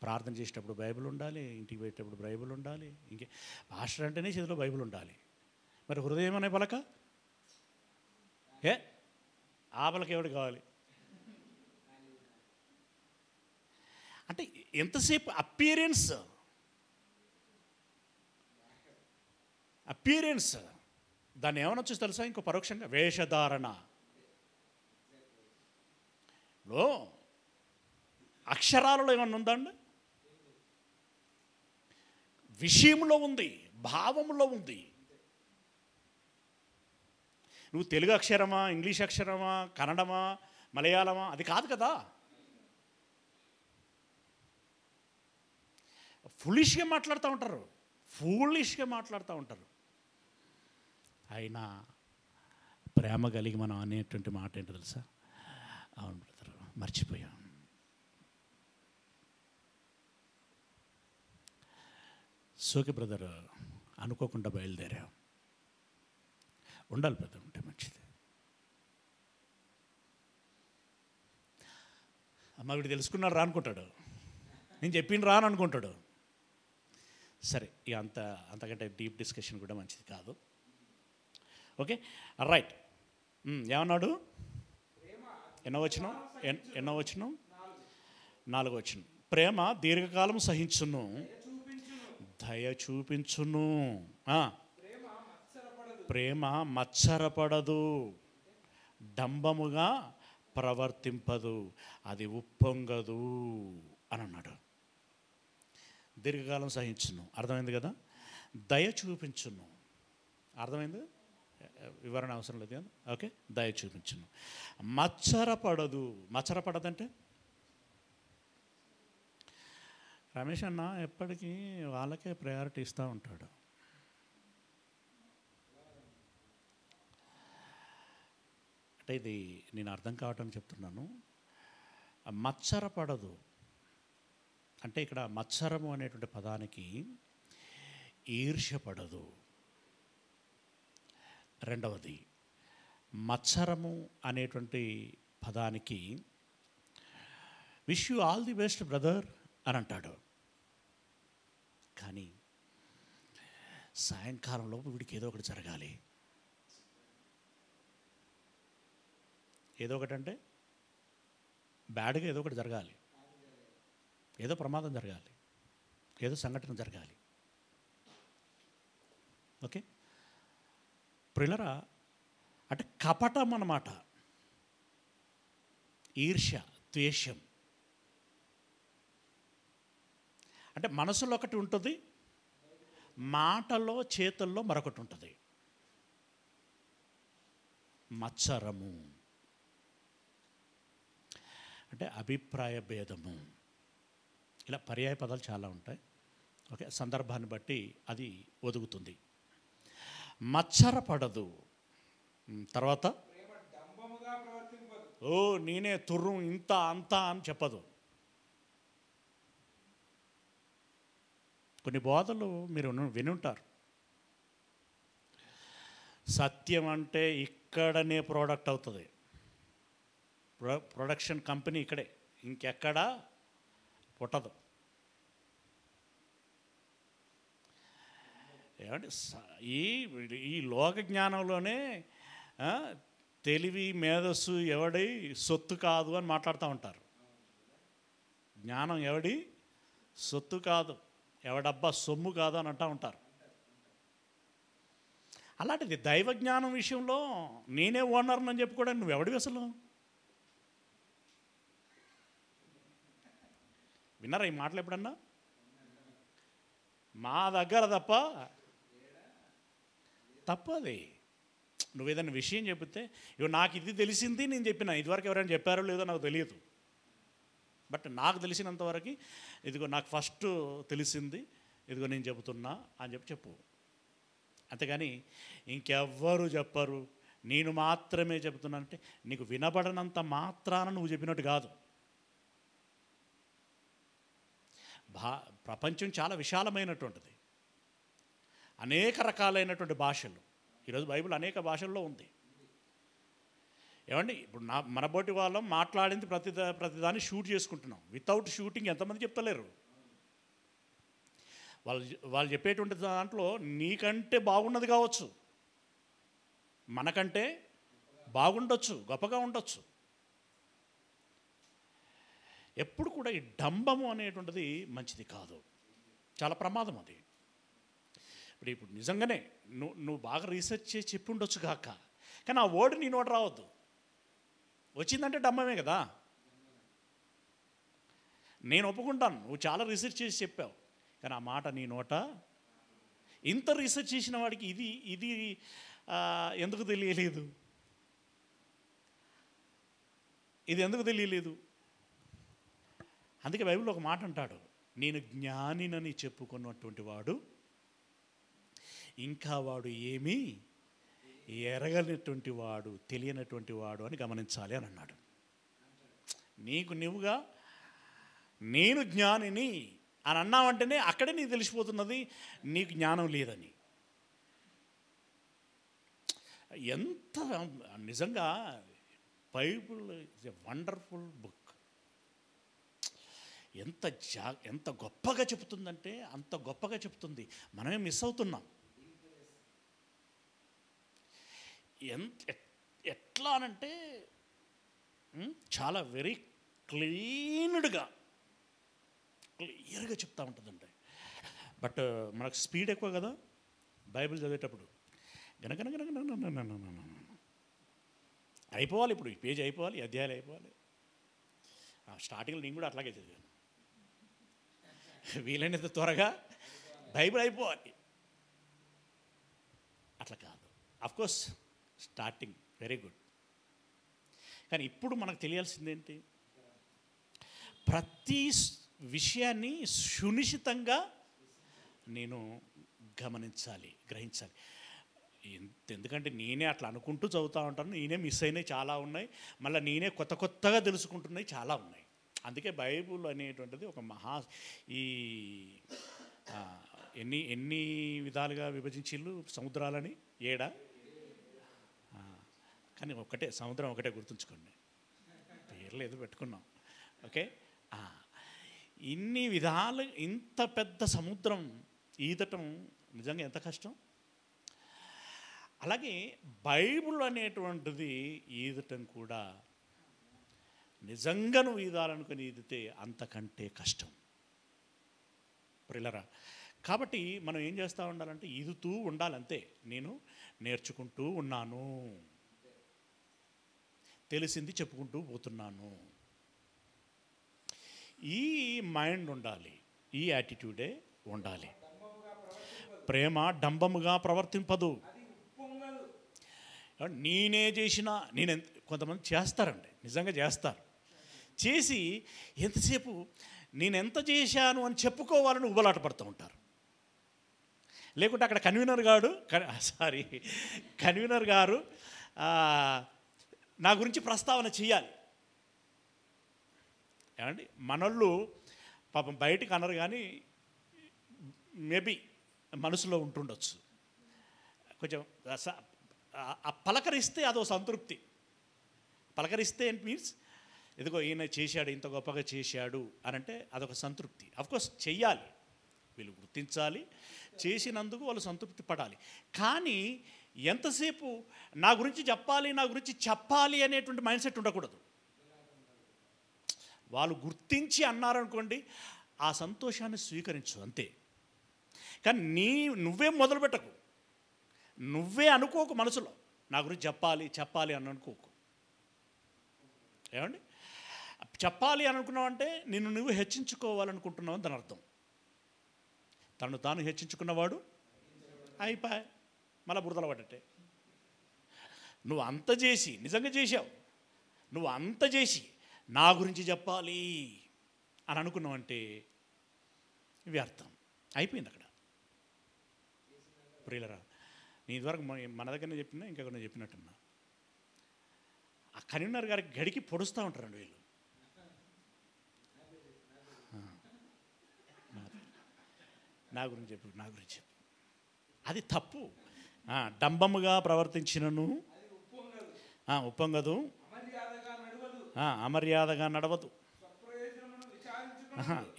ప్రార్థన చేసేటప్పుడు బైబిల్ ఉండాలి, ఇంటికి పెట్టేటప్పుడు బైబిల్ ఉండాలి. ఇంకే పాస్టర్ అంటేనే చేతిలో బైబిల్ ఉండాలి. మరి హృదయం అనే పలక, ఆ పలక ఎవడు కావాలి? అంటే ఎంతసేపు అపియరెన్స్ దాన్ని ఏమనొచ్చు తెలుసా? ఇంకో పరోక్షంగా వేషధారణ. అక్షరాలలో ఏమన్నా ఉందా అండి? విషయంలో ఉంది, భావంలో ఉంది. నువ్వు తెలుగు అక్షరమా, ఇంగ్లీష్ అక్షరమా, కన్నడమా, మలయాళమా, అది కాదు కదా. ఫులిష్గా మాట్లాడుతూ ఉంటారు. అయినా ప్రేమ కలిగి మనం అనేటువంటి మాట ఏంటో తెలుసా? అవును బ్రదర్, మర్చిపోయాం. సోకి బ్రదర్, అనుకోకుండా బయలుదేరాం. ఉండాలి బ్రదర్, ఉంటే మంచిది. అమ్మ వీడు తెలుసుకున్నాడు రా అనుకుంటాడు, నేను చెప్పిన రా అని అనుకుంటాడు. సరే, ఇక అంతకంటే డీప్ డిస్కషన్ కూడా మంచిది కాదు. Okay, right. ఏమన్నాడు? ఎన్నో వచనం 4వ వచనం. ప్రేమ దీర్ఘకాలం సహించును, దయ చూపించును. ప్రేమ మత్సరపడదు, డంబముగా ప్రవర్తింపదు, అది ఉప్పొంగదు అని అన్నాడు. దీర్ఘకాలం సహించును, అర్థమైంది కదా. దయ చూపించును, అర్థమైంది, వివరణ అవసరం లేదు కదా. ఓకే, దయ చూపించును. మచ్చరపడదు. మచ్చరపడదంటే రమేష్ అన్న ఎప్పటికీ వాళ్ళకే ప్రయారిటీ ఇస్తూ ఉంటాడు. అంటే ఇది నేను అర్థం కావటం చెప్తున్నాను. మచ్చరపడదు అంటే ఇక్కడ మత్సరము అనేటువంటి పదానికి ఈర్ష్యపడదు. రెండవది, మత్సరము అనేటువంటి పదానికి wish you all the best brother అని అంటాడు. కానీ సాయంకాలంలోపు వీడికి ఏదో ఒకటి జరగాలి. ఏదో ఒకటి అంటే బ్యాడ్గా ఏదో ఒకటి జరగాలి, ఏదో ప్రమాదం జరగాలి, ఏదో సంఘటన జరగాలి. ఓకే, ప్రియులరా, అంటే కపటం అన్నమాట. ఈర్ష్య, ద్వేషం అంటే మనసులో ఒకటి ఉంటుంది, మాటలో చేతుల్లో మరొకటి ఉంటుంది. మత్సరము అంటే అభిప్రాయ భేదము. ఇలా పర్యాయ పదాలు చాలా ఉంటాయి. ఓకే, సందర్భాన్ని బట్టి అది ఒదుగుతుంది. మత్సరపడదు. తర్వాత ఓ నేనే తుర్రు ఇంత అంత అని చెప్పదు. కొన్ని బోధలు మీరు వినుంటారు. సత్యం అంటే ఇక్కడనే ప్రోడక్ట్ అవుతుంది, ప్రొడక్షన్ కంపెనీ ఇక్కడే, ఇంకెక్కడా పుట్టదు. ఏమంటే ఈ లోక జ్ఞానంలోనే తెలివి మేధస్సు ఎవడి సొత్తు కాదు అని మాట్లాడుతూ ఉంటారు. జ్ఞానం ఎవడి సొత్తు కాదు, ఎవడబ్బా సొమ్ము కాదు అని అంటూ ఉంటారు. అలాంటిది దైవ జ్ఞానం విషయంలో నేనే ఓనర్ని అని చెప్పుకోవడానికి నువ్వెవడివి అసలు? విన్నారా ఈ మాటలు ఎప్పుడన్నా? మా దగ్గర తప్పది. నువ్వేదైనా విషయం చెబితే ఇవి నాకు ఇది తెలిసింది నేను చెప్పిన, ఇదివరకు ఎవరైనా చెప్పారో లేదో నాకు తెలియదు, బట్ నాకు తెలిసినంతవరకు ఇదిగో నాకు ఫస్ట్ తెలిసింది, ఇదిగో నేను చెబుతున్నా అని చెప్పు. అంతేగాని ఇంకెవ్వరు చెప్పరు, నేను మాత్రమే చెబుతున్నానంటే నీకు వినబడనంత మాత్రాన నువ్వు చెప్పినట్టు కాదు. ప్రపంచం చాలా విశాలమైనటువంటిది, అనేక రకాలైనటువంటి భాషలు. ఈరోజు బైబిల్ అనేక భాషల్లో ఉంది. ఏమండి, ఇప్పుడు మన బోటి వాళ్ళం మాట్లాడింది ప్రతిదాన్ని షూట్ చేసుకుంటున్నాం. వితౌట్ షూటింగ్ ఎంతమంది చెప్తలేరు? వాళ్ళు చెప్పేటువంటి దాంట్లో నీకంటే బాగున్నది కావచ్చు, మనకంటే బాగుండొచ్చు, గొప్పగా ఉండొచ్చు. ఎప్పుడు కూడా ఈ డంబము అనేటువంటిది మంచిది కాదు, చాలా ప్రమాదం అది. ఇప్పుడు నిజంగానే నువ్వు బాగా రీసెర్చ్ చేసి చెప్పి ఉండొచ్చు కాక, కానీ ఆ వర్డ్ నీ నోట రావద్దు. వచ్చిందంటే డంబమే కదా. నేను ఒప్పుకుంటాను, నువ్వు చాలా రీసెర్చ్ చేసి చెప్పావు, కానీ ఆ మాట నీ నోట, ఇంత రీసెర్చ్ చేసిన వాడికి ఇది ఎందుకు తెలియలేదు, ఇది ఎందుకు తెలియలేదు? అందుకే బైబిల్లో ఒక మాట అంటాడు, నేను జ్ఞానినని చెప్పుకున్నటువంటి వాడు ఇంకా వాడు ఏమీ ఎరగనటువంటి వాడు, తెలియనటువంటి వాడు అని గమనించాలి అని అన్నాడు. నీకు నువ్వుగా నేను జ్ఞానిని అని అన్నావంటేనే అక్కడే నీకు తెలిసిపోతున్నది నీకు జ్ఞానం లేదని. ఎంత నిజంగా Bible is a wonderful book. ఎంత గొప్పగా చెప్తుందంటే అంత గొప్పగా చెప్తుంది, మనమే మిస్ అవుతున్నాం. ఎట్లా అనంటే చాలా వెరీ క్లీన్డ్గా క్లియర్గా చెప్తూ ఉంటుందండి. బట్ మనకు స్పీడ్ ఎక్కువ కదా బైబిల్ చదివేటప్పుడు, గనగనగనగన అయిపోవాలి, ఇప్పుడు ఈ పేజీ అయిపోవాలి, ఈ అధ్యాయాలు అయిపోవాలి. స్టార్టింగ్లో నేను కూడా అట్లాగే చదివాను. వీలైనంత త్వరగా బైబిల్ అయిపోవాలి. అట్లా కాదు. Of course starting very good. కానీ ఇప్పుడు మనకు తెలియాల్సిందేంటి? ప్రతి విషయాన్ని సునిశ్చితంగా నేను గమనించాలి, గ్రహించాలి. ఎందుకంటే నేనే అట్లా అనుకుంటూ చదువుతూ ఉంటాను, నేనే మిస్ అయినవి చాలా ఉన్నాయి, మళ్ళీ నేనే కొత్తగా తెలుసుకుంటున్నవి చాలా ఉన్నాయి. అందుకే బైబుల్ అనేటువంటిది ఒక ఈ ఎన్ని విధాలుగా విభజించిళ్ళు సముద్రాలని? 7. కానీ ఒకటే సముద్రం, ఒకటే గుర్తుంచుకోండి, పేర్లు ఏదో పెట్టుకున్నాం. ఓకే, ఇన్ని విధాలు, ఇంత పెద్ద సముద్రం ఈదటం నిజంగా ఎంత కష్టం. అలాగే బైబుల్ అనేటువంటిది ఈదటం కూడా నిజంగా నువ్వు ఈదాలనుకుని ఈదితే అంతకంటే కష్టం ప్రియులారా. కాబట్టి మనం ఏం చేస్తూ ఉండాలంటే ఈదుతూ ఉండాలంతే. నేను నేర్చుకుంటూ ఉన్నాను, తెలిసింది చెప్పుకుంటూ పోతున్నాను. ఈ మైండ్ ఉండాలి, ఈ యాటిట్యూడే ఉండాలి. ప్రేమ డంబముగా ప్రవర్తింపదు. నేనే చేసినా, కొంతమంది చేస్తారండి, నిజంగా చేస్తారు. చేసి ఎంతసేపు నేనెంత చేశాను అని చెప్పుకోవాలని ఉబలాట పడుతూ ఉంటారు. లేకుంటే అక్కడ కన్వీనర్ గారు నా గురించి ప్రస్తావన చేయాలి. ఏమండి, మనోళ్ళు పాపం బయటికి అనరు కానీ మేబీ మనసులో ఉంటుండొచ్చు. కొంచెం పలకరిస్తే అదో సంతృప్తి. పలకరిస్తే ఏంటి మీన్స్, ఇదిగో ఈయన చేశాడు, ఇంత గొప్పగా చేశాడు అని అంటే అదొక సంతృప్తి. అఫ్కోర్స్ చెయ్యాలి, వీళ్ళు గుర్తించాలి, చేసినందుకు వాళ్ళు సంతృప్తి పడాలి. కానీ ఎంతసేపు నా గురించి చెప్పాలి అనేటువంటి మైండ్ సెట్ ఉండకూడదు. వాళ్ళు గుర్తించి అన్నారనుకోండి, ఆ సంతోషాన్ని స్వీకరించు అంతే. కానీ నువ్వే మొదలుపెట్టకు, నువ్వే అనుకోకు మనసులో నా గురించి చెప్పాలి అని అనుకోకు. ఏమండి, చెప్పాలి అని అనుకున్నావు అంటే నువ్వు హెచ్చించుకోవాలనుకుంటున్నావు అని దాని అర్థం. తను తాను హెచ్చించుకున్నవాడు అయిపోయి మళ్ళీ బురదల పడ్డట్టే. నువ్వు అంత చేసి, నిజంగా చేశావు, నువ్వు అంత చేసి నా గురించి చెప్పాలి అని అనుకున్నావంటే వ్యర్థం అయిపోయింది అక్కడ. ప్రియులరా, నీ ఇదివరకు మన దగ్గరనే చెప్పినా, ఇంకా కొన్ని చెప్పినట్టున్నా, ఆ కన్వీనర్ గారికి గడికి పొడుస్తూ ఉంటారండి వీళ్ళు. నా గురించి చెప్పు, అది తప్పు. డంబముగా ప్రవర్తించినను ఉప్పొంగదు, అమర్యాదగా నడవదు.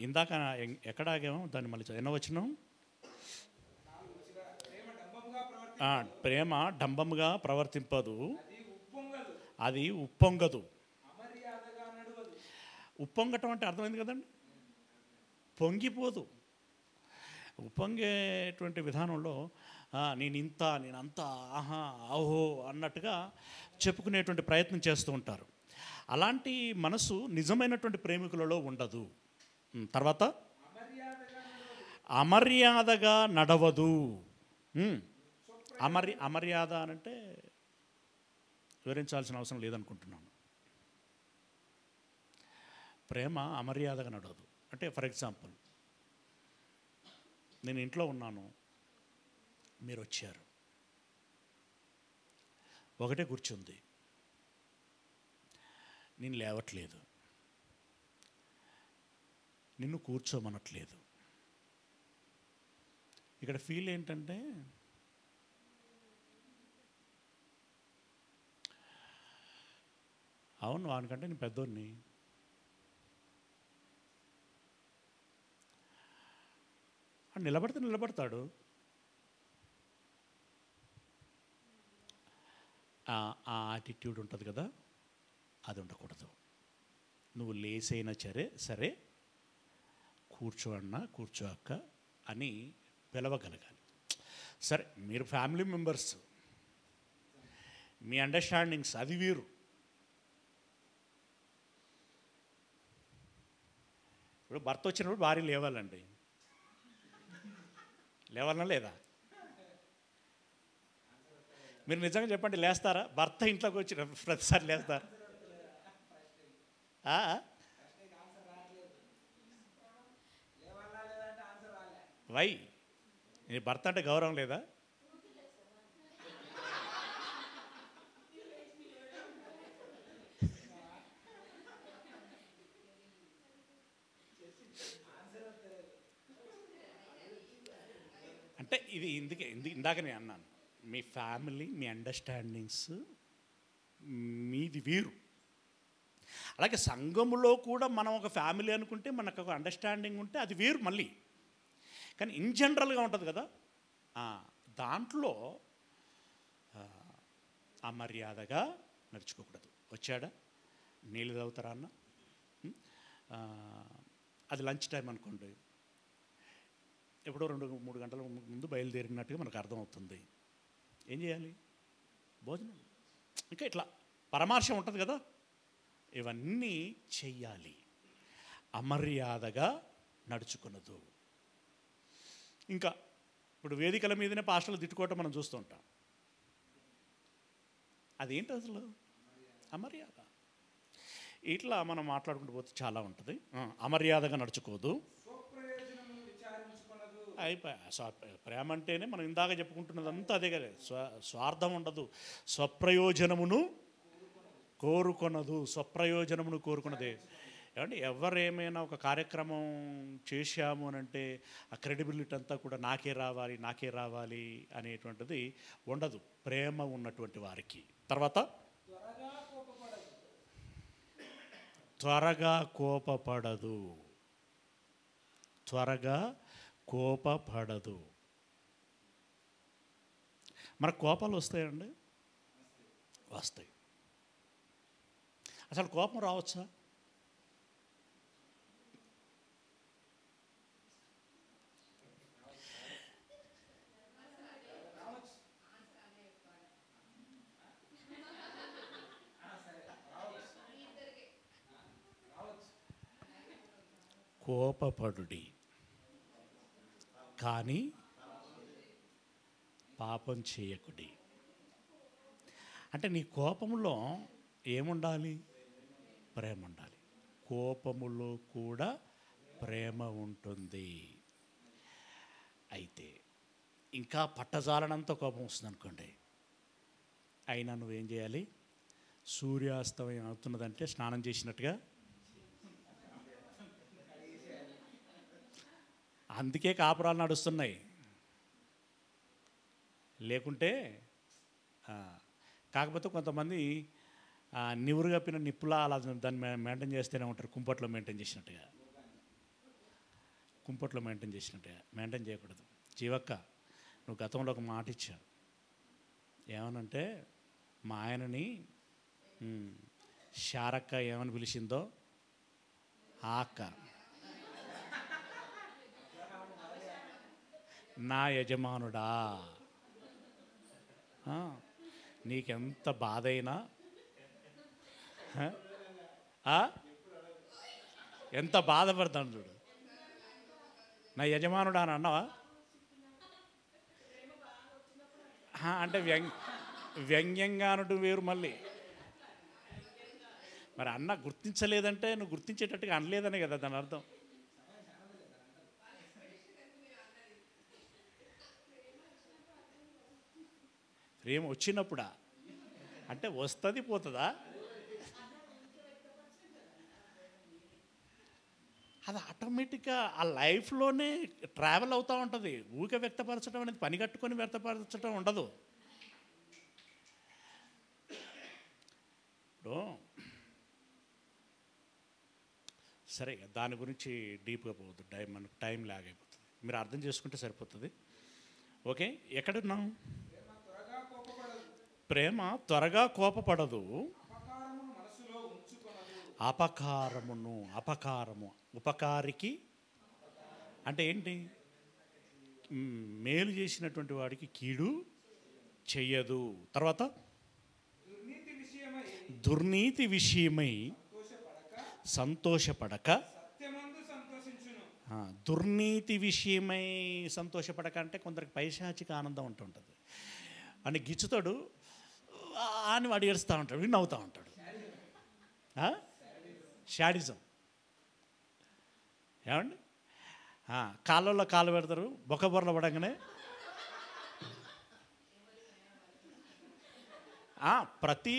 ఇందాక ఎక్కడ ఆగాము? దాన్ని మళ్ళీ ఎన్నో వచ్చినాం. ప్రేమ డంబముగా ప్రవర్తింపదు, అది ఉప్పొంగదు. ఉప్పొంగటం అంటే అర్థమైంది కదండి, పొంగిపోదు. ఉప్పొంగేటువంటి విధానంలో నేనంతా ఆహా ఆహో అన్నట్టుగా చెప్పుకునేటువంటి ప్రయత్నం చేస్తూ ఉంటారు. అలాంటి మనసు నిజమైనటువంటి ప్రేమికులలో ఉండదు. తర్వాత అమర్యాదగా నడవదు. అమర్యాద అనంటే వివరించాల్సిన అవసరం లేదనుకుంటున్నాను. ప్రేమ అమర్యాదగా నడవదు అంటే, ఫర్ ఎగ్జాంపుల్, నేను ఇంట్లో ఉన్నాను, మీరు వచ్చారు, ఒకటే కూర్చుంది, నేను లేవట్లేదు, నిన్ను కూర్చోమనట్లేదు. ఇక్కడ ఫీల్ ఏంటంటే, అవును వానికంటే నేను పెద్దోడిని, నిలబడతాడు. ఆ యాటిట్యూడ్ ఉంటుంది కదా, అది ఉండకూడదు. నువ్వు లేసైనా సరే కూర్చో అన్నా కూర్చో అక్క అని పిలవగలగాలి. సరే, మీరు ఫ్యామిలీ మెంబర్స్, మీ అండర్స్టాండింగ్స్ అది వేరు, ఇప్పుడు భర్త వచ్చినప్పుడు భార్య లేవాలండి. లేవాలన్నా లేదా? మీరు నిజంగా చెప్పండి, లేస్తారా? భర్త ఇంట్లోకి వచ్చిన ప్రతిసారి లేస్తారా? వై? నీ భర్త అంటే గౌరవం లేదా? అంటే ఇది ఇందాక నేను అన్నాను, మీ ఫ్యామిలీ, మీ అండర్స్టాండింగ్స్ మీది వేరు. అలాగే సంఘములో కూడా మనం ఒక ఫ్యామిలీ అనుకుంటే, మనకు ఒక అండర్స్టాండింగ్ ఉంటే అది వేరు మళ్ళీ. కానీ ఇన్ జనరల్గా ఉంటుంది కదా, దాంట్లో అమర్యాదగా నడుచుకోకూడదు. వచ్చాడా, నీళ్ళు తాగుతారా అన్న, అది లంచ్ టైం అనుకోండి, ఎప్పుడో 2-3 గంటల ముందు బయలుదేరినట్టుగా మనకు అర్థమవుతుంది. ఏం చేయాలి? భోజనం. ఇంకా ఇట్లా పరామర్శం ఉంటుంది కదా, ఇవన్నీ చెయ్యాలి. అమర్యాదగా నడుచుకున్నదు. ఇంకా ఇప్పుడు వేదికల మీదనే పాస్టర్లు తిట్టుకోవటం మనం చూస్తూ ఉంటాం. అదేంటి అసలు? అమర్యాద. ఇట్లా మనం మాట్లాడుకుంటూ పోతే చాలా ఉంటుంది. అమర్యాదగా నడుచుకోదు. ప్రేమ అంటేనే మనం ఇందాక చెప్పుకుంటున్నదంతా అదే కదా. స్వార్థం ఉండదు, స్వప్రయోజనమును కోరుకొనదు. స్వప్రయోజనమును కోరుకున్నదే. ఏమంటే ఎవరేమైనా ఒక కార్యక్రమం చేశాము అని అంటే ఆ క్రెడిబిలిటీ అంతా కూడా నాకే రావాలి అనేటువంటిది ఉండదు ప్రేమ ఉన్నటువంటి వారికి. తర్వాత త్వరగా కోపపడదు. మనకు కోపాలు వస్తాయండి? వస్తాయి. అసలు కోపం రావచ్చా? కోపపడుడి కానీ పాపం చేయకుడి. అంటే నీ కోపంలో ఏముండాలి? ప్రేమ ఉండాలి. కోపములో కూడా ప్రేమ ఉంటుంది. అయితే ఇంకా పట్టజాలనంత కోపం వస్తుంది అనుకోండి, అయినా నువ్వేం చేయాలి? సూర్యాస్తమయం అవుతున్నదంటే స్నానం చేసినట్టుగా. అందుకే కాపురాలు నడుస్తున్నాయి. లేకుంటే కాకపోతే కొంతమంది నివురు కప్పిన నిప్పులా అలా దాన్ని మెయింటైన్ చేస్తూనే ఉంటారు. కుంపట్లో మెయింటైన్ చేసినట్టుగా. మెయింటైన్ చేయకూడదు. జీవక్క, నువ్వు గతంలో ఒక మాట ఇచ్చావు. ఏమనంటే మా ఆయనని శారక్క ఏమని పిలిచిందో ఆ అక్క నా యజమానుడా. నీకెంత బాధ అయినా, ఎంత బాధపడతాను చూడు, నా యజమానుడా అని అన్నావా? అంటే వ్యంగ్యంగా అనడం వేరు. మళ్ళీ మరి అన్న గుర్తించలేదంటే నువ్వు గుర్తించేటట్టుగా అనలేదనే కదా దాని అర్థం. ప్రేమ వచ్చినప్పుడా? అంటే వస్తుంది పోతుందా? అది ఆటోమేటిక్గా ఆ లైఫ్లోనే ట్రావెల్ అవుతూ ఉంటుంది. ఊరికే వ్యక్తపరచడం అనేది, పని కట్టుకొని వ్యక్తపరచడం ఉండదు. ఇప్పుడు సరే, దాని గురించి డీప్గా పోవద్దు, మనకు టైం లాగ్ అయిపోతుంది. మీరు అర్థం చేసుకుంటే సరిపోతుంది. ఓకే, ఎక్కడున్నాం? ప్రేమ త్వరగా కోపపడదు, అపకారము ఉపకారికి అంటే ఏంటి? మేలు చేసినటువంటి వాడికి కీడు చెయ్యదు. తర్వాత దుర్నీతి విషయమై సంతోషపడక దుర్నీతి విషయమై సంతోషపడకంటే కొందరికి పైశాచిక ఆనందం ఉంటుంటుంది. అని గిచ్చుతాడు అని వాడు ఏడుస్తూ ఉంటాడు, వీడు నవ్వుతూ ఉంటాడు. షాడిజం. ఏమండి, కాళ్ళల్లో కాళ్ళు పెడతారు, బొక్కబొర్రలు పడంగానే ప్రతి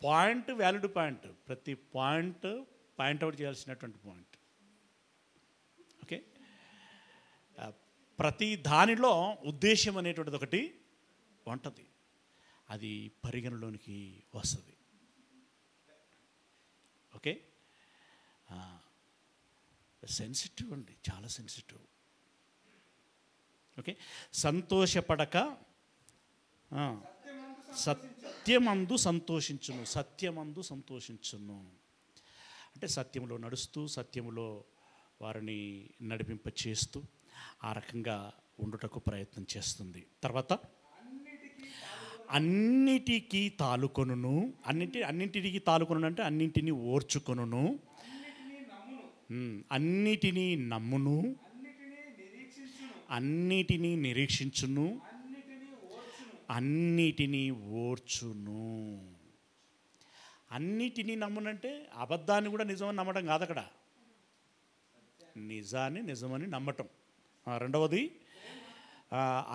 పాయింట్ వ్యాలిడ్ పాయింట్, ప్రతి పాయింట్అవుట్ చేయాల్సినటువంటి పాయింట్. ఓకే, ప్రతి దానిలో ఉద్దేశం అనేటువంటిది ఒకటి ఉంటుంది, అది పరిగణలోనికి వస్తుంది. ఓకే, సెన్సిటివ్ అండి, చాలా సెన్సిటివ్. ఓకే, సంతోషపడక సత్యమందు సంతోషించును, సత్యమందు సంతోషించును అంటే సత్యంలో నడుస్తూ, సత్యములో వారిని నడిపింప చేస్తూ ఆ రకంగా ఉండుటకు ప్రయత్నం చేస్తుంది. తర్వాత అన్నిటికీ తాలుకొనును, అన్నింటికి తాలుకొను అంటే అన్నింటినీ ఓర్చుకొనును, అన్నిటినీ నమ్మును, అన్నిటినీ నిరీక్షించును, అన్నిటినీ ఓర్చును. అన్నిటినీ నమ్మునంటే అబద్ధాన్ని కూడా నిజమని నమ్మడం కాదు అక్కడ, నిజాన్ని నిజమని నమ్మటం. రెండవది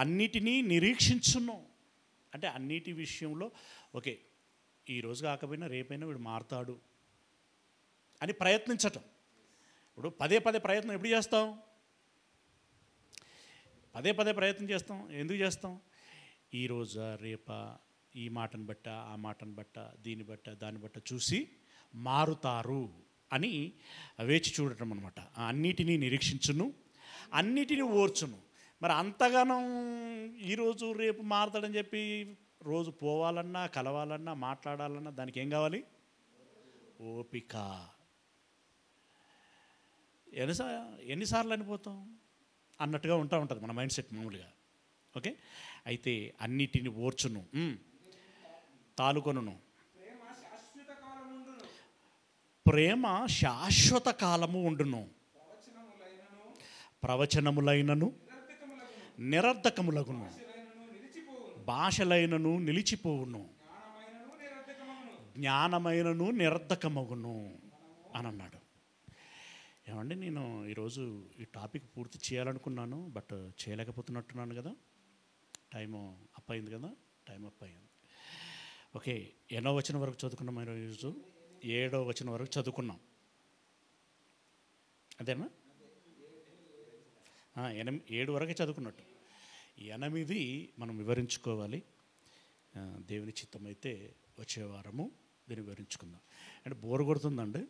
అన్నిటినీ నిరీక్షించును అంటే అన్నిటి విషయంలో ఓకే, ఈరోజు కాకపోయినా రేపైనా వీడు మారుతాడు అని ప్రయత్నించటం. ఇప్పుడు పదే ప్రయత్నం ఎప్పుడు చేస్తాం? పదే ప్రయత్నం చేస్తాం. ఎందుకు చేస్తాం? ఈరోజా రేపా, ఈ మాటను బట్ట, ఆ మాటను బట్ట, దీన్ని బట్ట, దాన్ని బట్ట చూసి మారుతారు అని వేచి చూడటం అనమాట. అన్నిటినీ నిరీక్షించును, అన్నిటినీ ఓర్చును. మరి అంతగానం ఈరోజు రేపు మారుతాడని చెప్పి రోజు పోవాలన్నా, కలవాలన్నా, మాట్లాడాలన్నా దానికి ఏం కావాలి? ఓపిక. ఎన్నిసార్లు అనిపోతాం అన్నట్టుగా ఉంటుంది మన మైండ్ సెట్ మామూలుగా. ఓకే, అయితే అన్నిటిని ఓర్చును, తాలుకొనును. ప్రేమ శాశ్వత కాలము ఉండును, ప్రవచనములైనను నిరర్ధకములగును, భాషలైనను నిలిచిపోవును, జ్ఞానమైనను నిరర్ధకమగును అని అన్నాడు. ఏమండి, నేను ఈరోజు ఈ టాపిక్ పూర్తి చేయాలనుకున్నాను, బట్ చేయలేకపోతున్నట్టున్నాను కదా. టైం అప్ అయింది కదా, టైం అప్ అయింది. ఓకే, 8వ వచనం వరకు చదువుకున్నాం ఈరోజు, 7వ వచనం వరకు చదువుకున్నాం. అదేనా? 7 వరకే చదువుకున్నట్టు, 8 మనం వివరించుకోవాలి. దేవుని చిత్తం అయితే వచ్చే వారము దీన్ని వివరించుకుందాం. అంటే బోరు కొడుతుందండి.